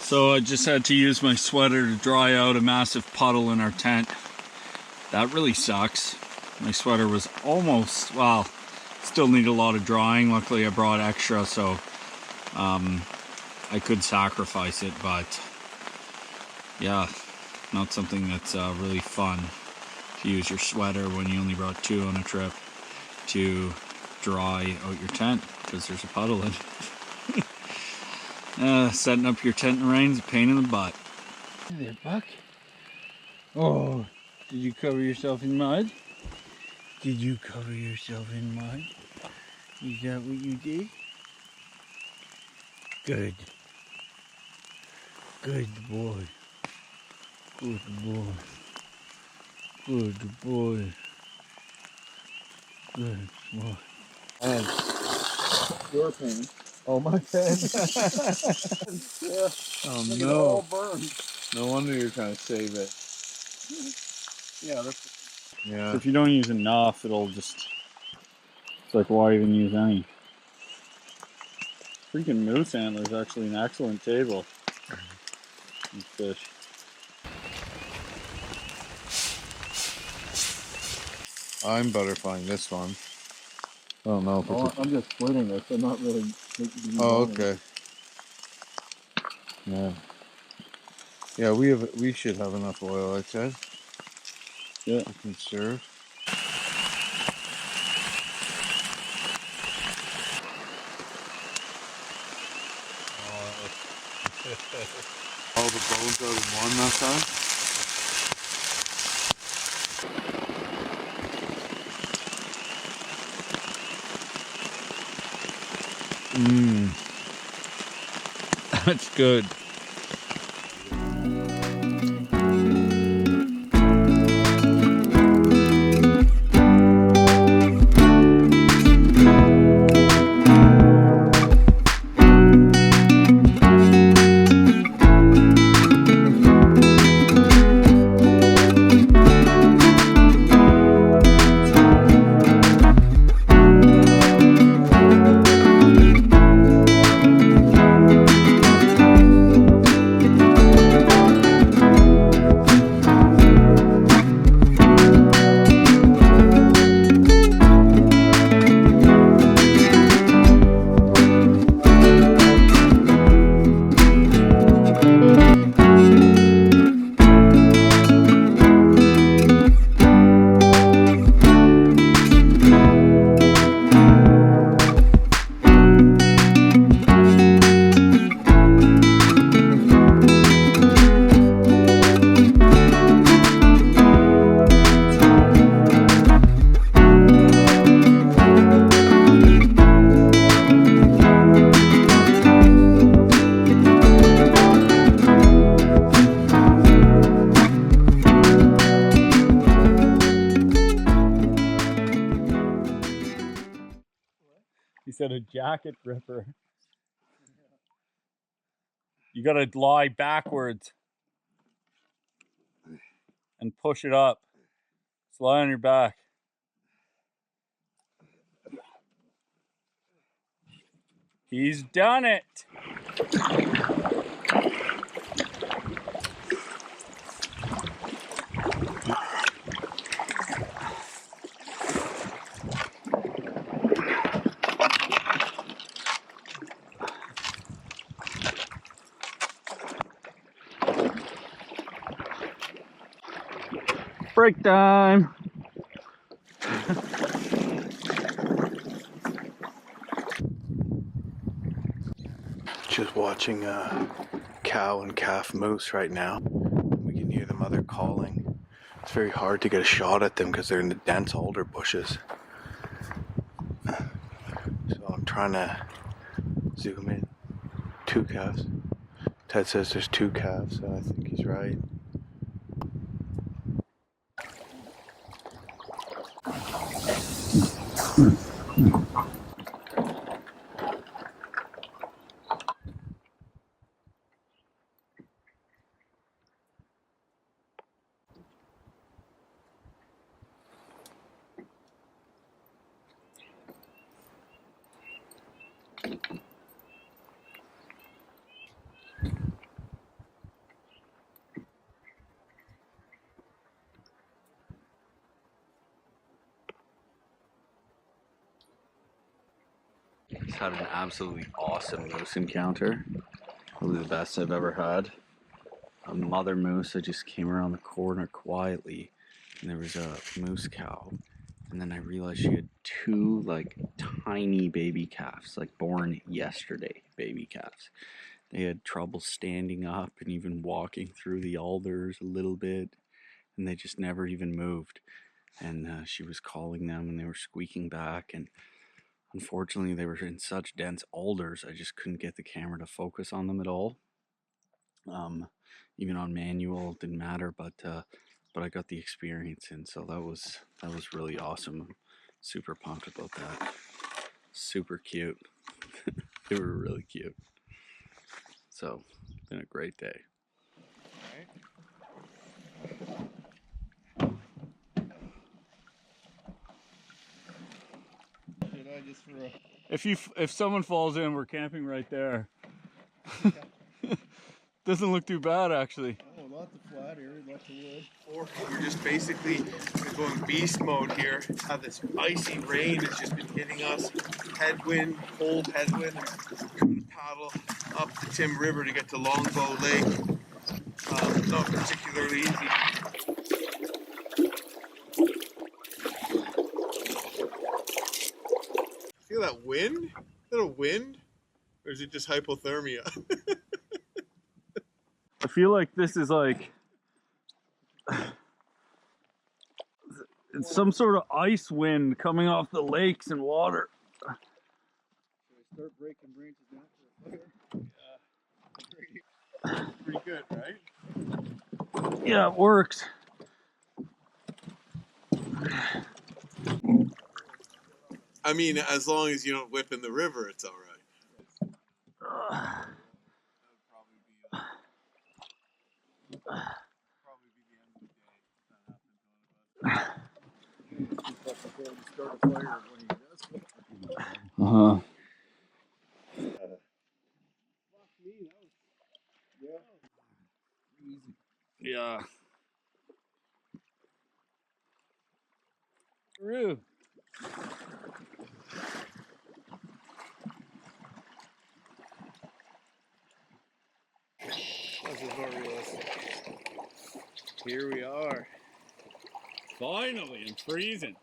So I just had to use my sweater to dry out a massive puddle in our tent. That really sucks. My sweater was almost, well, still need a lot of drying. Luckily I brought extra, so I could sacrifice it, but yeah, not something that's really fun to use your sweater when you only brought 2 on a trip to dry out your tent because there's a puddle in it. Setting up your tent in the rain is a pain in the butt. Hey there, Buck. Oh, did you cover yourself in mud? Did you cover yourself in mud? Is that what you did? Good. Good boy. Good boy. Good boy. Good boy. And your pen. Oh, my pen. Yeah. Oh Look, no. it all burned. No wonder you're trying to save it. Yeah, that's, So if you don't use enough, it'll just, it's like, why even use any? Freaking moose antler is actually an excellent table. And fish. I'm butterflying this one. I don't know if it's I'm just splitting this. I'm not really making Oh, okay. Yeah. Yeah, we should have enough oil, I'd say. Yeah. We can serve. All the bones out of one that time. That's good. He said a jacket ripper. You gotta lie backwards and push it up. Just lie on your back. He's done it. Break time. just watching cow and calf moose right now. We can hear the mother calling. It's very hard to get a shot at them because they're in the dense alder bushes. So I'm trying to zoom in. 2 calves. Ted says there's 2 calves, so I think he's right. Just had an absolutely awesome moose encounter. Probably the best I've ever had. A mother moose that just came around the corner quietly, and there was a moose cow. And then I realized she had two like tiny baby calves, like born yesterday baby calves. They had trouble standing up and even walking through the alders a little bit, and they just never even moved. And she was calling them and they were squeaking back, and unfortunately they were in such dense alders I just couldn't get the camera to focus on them at all. Even on manual it didn't matter, but I got the experience, and so that was really awesome. I'm super pumped about that. Super cute. They were really cute. So it's been a great day. If someone falls in, we're camping right there. Doesn't look too bad actually. Oh, lots of flat area, lots of wood. We're just basically going beast mode here. How this icy rain has just been hitting us. Headwind, cold headwind. We're trying to paddle up the Tim River to get to Longbow Lake. Not particularly easy. Feel that wind? Is that a wind? Or is it just hypothermia? I feel like this is like it's some sort of ice wind coming off the lakes and water. Should we start breaking branches down for a fire? Pretty good, right? Yeah, it works. I mean, as long as you don't whip in the river, it's all right. Uh-huh. Yeah. True. Here we are. Finally, I'm freezing.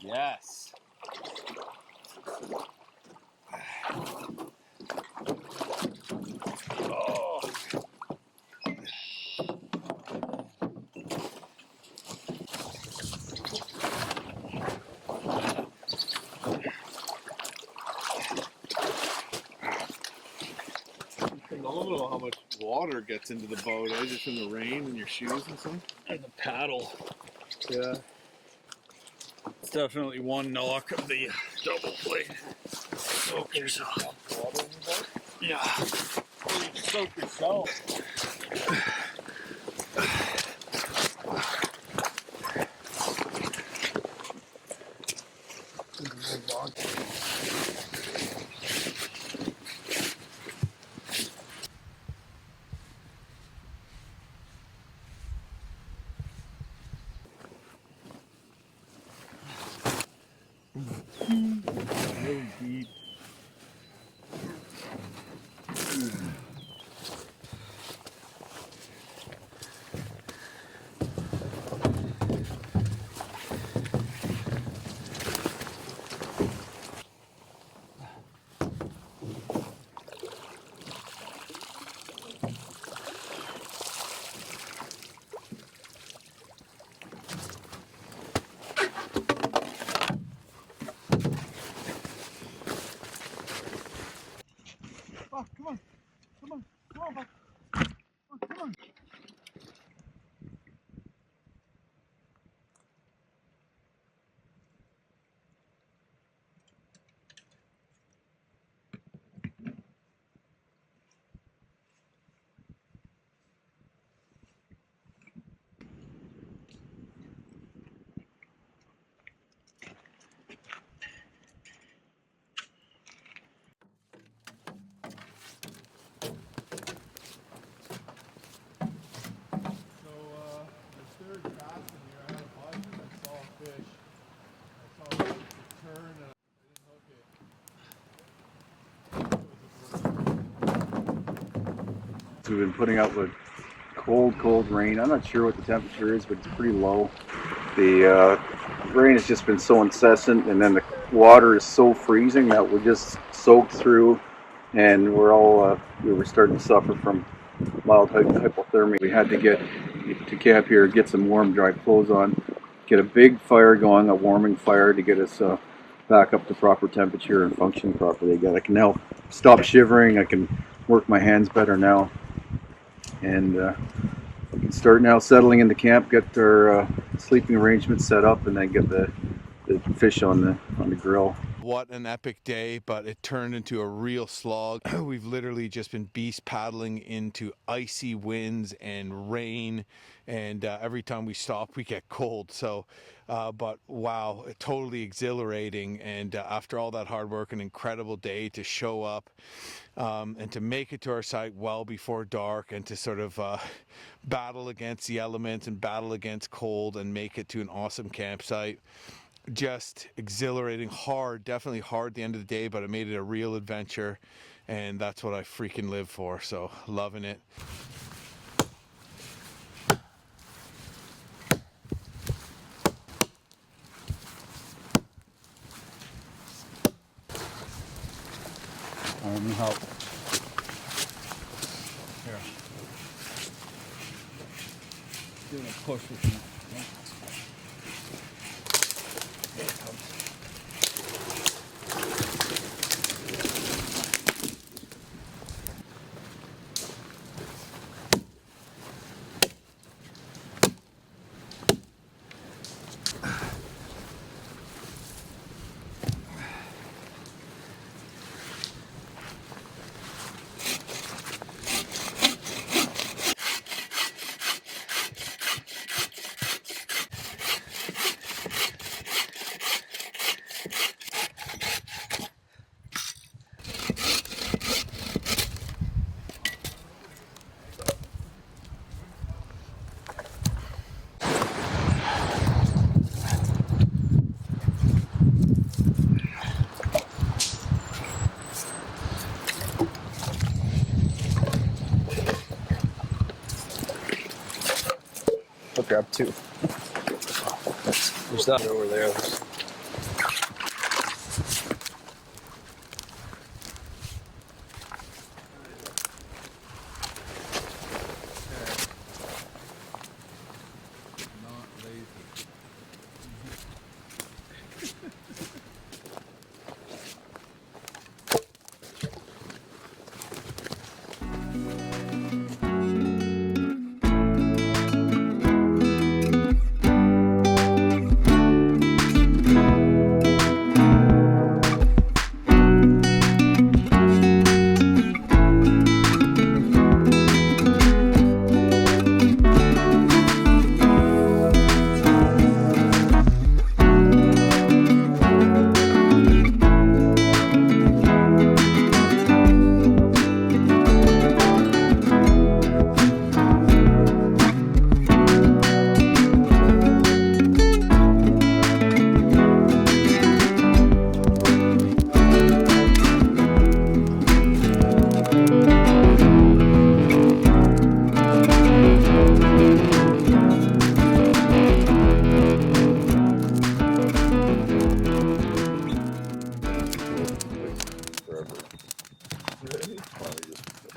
Yes. Oh. Phenomenal how much water gets into the boat, just from the rain and your shoes and stuff. And the paddle. Yeah. It's definitely one knock of the double plate. Soak yourself. Yeah. Soak yourself. Really deep. Oh, come on. Come on. Come on, Buck. Oh, come on. we've been putting up with cold rain. I'm not sure what the temperature is, but it's pretty low. The rain has just been so incessant, and then the water is so freezing that we're just soaked through, and we were starting to suffer from mild hypothermia. We had to get to camp here, get some warm, dry clothes on, get a big fire going, a warming fire to get us back up to proper temperature and functioning properly again. I can now stop shivering. I can work my hands better now, and we can start now settling into camp, get our sleeping arrangements set up, and then get the fish on the grill. What an epic day, but it turned into a real slog. We've literally just been beast paddling into icy winds and rain, and every time we stop we get cold. So but wow, totally exhilarating, and after all that hard work, an incredible day to show up and to make it to our site well before dark, and to sort of battle against the elements and battle against cold and make it to an awesome campsite. Just exhilarating, hard, definitely hard at the end of the day, but it made it a real adventure, and that's what I freaking live for. So loving it. Let me help. Here. Doing a push with me. I'll grab two. There's that over there.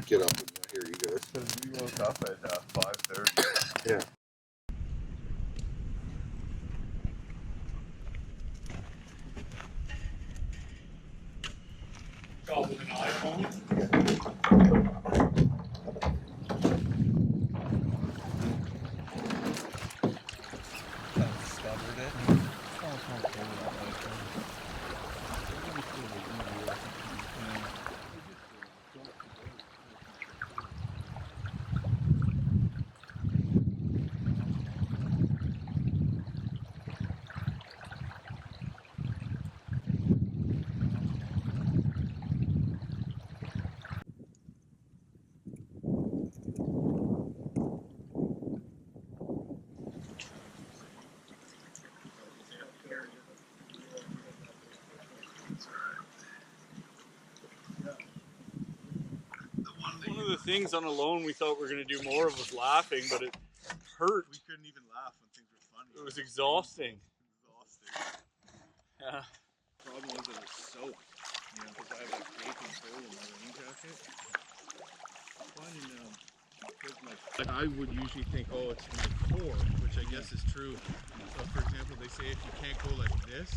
Get up and hear you guys. Because we woke up at 5:30. Yeah. Oh, with an iPhone? Discovered it. of the things on a loan we thought we were going to do more of was laughing, but it hurt. We couldn't even laugh when things were funny. It was exhausting. Yeah. The problem was it was soaked. You know, because I have a gaping hole in my rain jacket. I would usually think, oh, it's my core, which I guess is true. So, for example, they say if you can't go like this,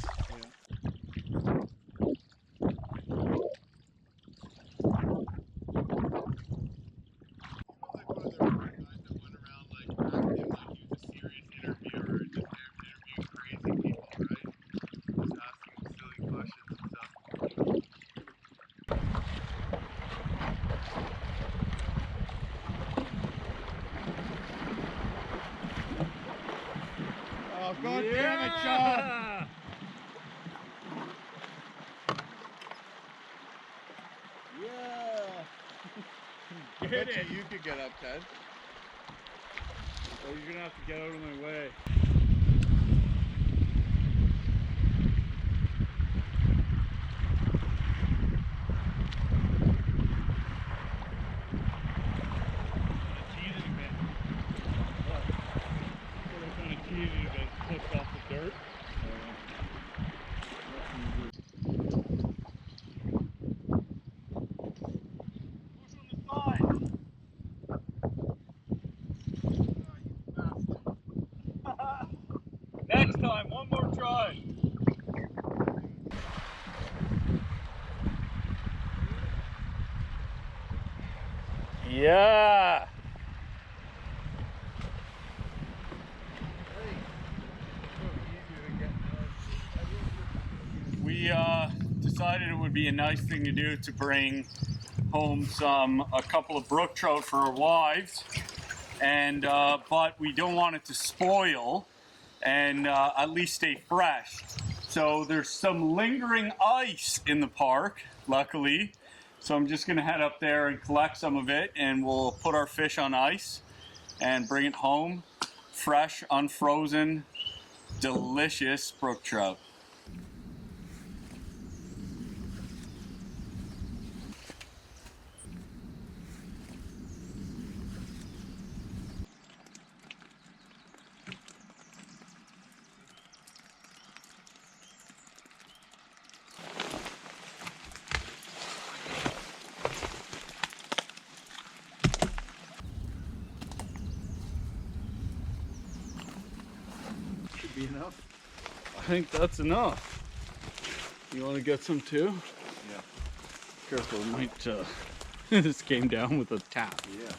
God damn it, Shawn! Yeah. Get it! You could get up, Ted. Oh, you're gonna have to get out of my way. Pushed off the dirt. Push on the side. Next time, one more try. Yeah. We decided it would be a nice thing to do to bring home a couple of brook trout for our wives, and but we don't want it to spoil, and at least stay fresh. So there's some lingering ice in the park, luckily. So I'm just gonna head up there and collect some of it, and we'll put our fish on ice and bring it home, fresh, unfrozen, delicious brook trout. Should be enough. I think that's enough. You want to get some too? Yeah. Careful, it might. This came down with a tap. Yeah.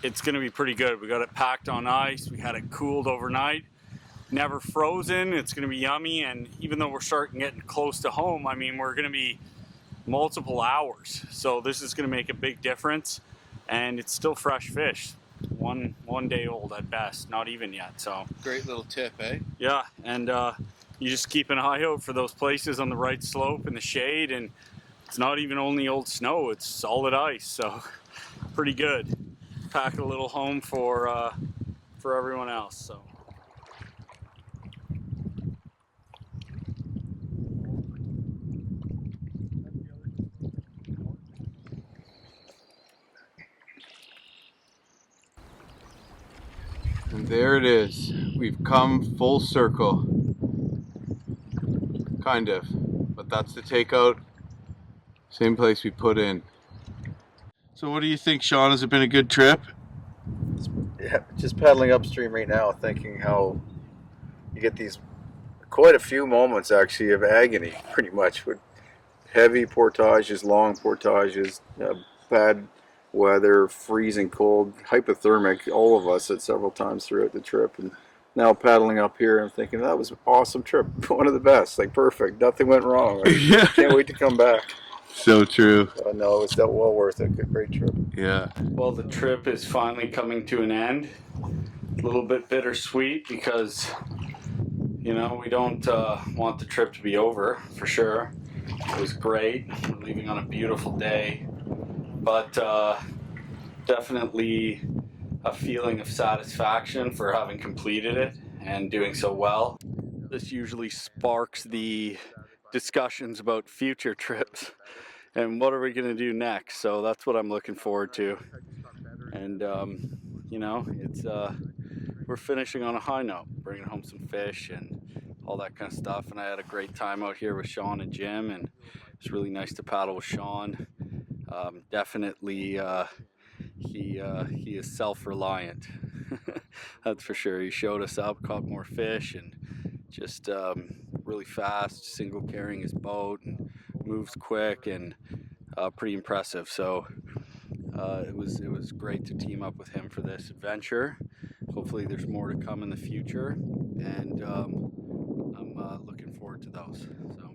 it's going to be pretty good. We got it packed on ice. We had it cooled overnight. Never frozen. It's going to be yummy. And even though we're starting getting close to home, I mean, we're going to be multiple hours. So this is going to make a big difference. And it's still fresh fish. One day old at best, not even yet. So Great little tip, eh? yeah, and you just keep an eye out for those places on the right slope in the shade, and it's not even only old snow, it's solid ice, so pretty good. Pack a little home for everyone else. So. And there it is. We've come full circle. Kind of. But that's the takeout. Same place we put in. So what do you think, Shawn? Has it been a good trip? Yeah, just paddling upstream right now, thinking how you get these quite a few moments actually of agony, pretty much, with heavy portages, long portages, bad weather, freezing cold, hypothermic, all of us at several times throughout the trip. And now paddling up here, I'm thinking that was an awesome trip, one of the best, like perfect, nothing went wrong. I can't wait to come back. So true. No, it's well worth it. Good, great trip. Yeah. Well, the trip is finally coming to an end. A little bit bittersweet because, you know, we don't want the trip to be over, for sure. It was great. We're leaving on a beautiful day, but definitely a feeling of satisfaction for having completed it and doing so well. This usually sparks the discussions about future trips and what are we going to do next. So that's what I'm looking forward to. And you know, it's we're finishing on a high note, bringing home some fish and all that kind of stuff. And I had a great time out here with Shawn and Jim, and it's really nice to paddle with Shawn. Definitely he is self-reliant. That's for sure. He showed us up, caught more fish, and just really fast, single carrying his boat, and moves quick, and pretty impressive. So it was great to team up with him for this adventure. Hopefully there's more to come in the future, and I'm looking forward to those. So,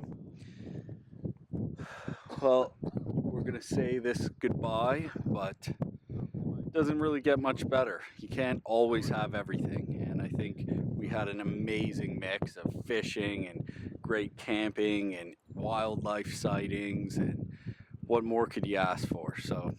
well, we're gonna say this goodbye, but it doesn't really get much better. You can't always have everything, and I think we had an amazing mix of fishing and great camping and wildlife sightings, and what more could you ask for? So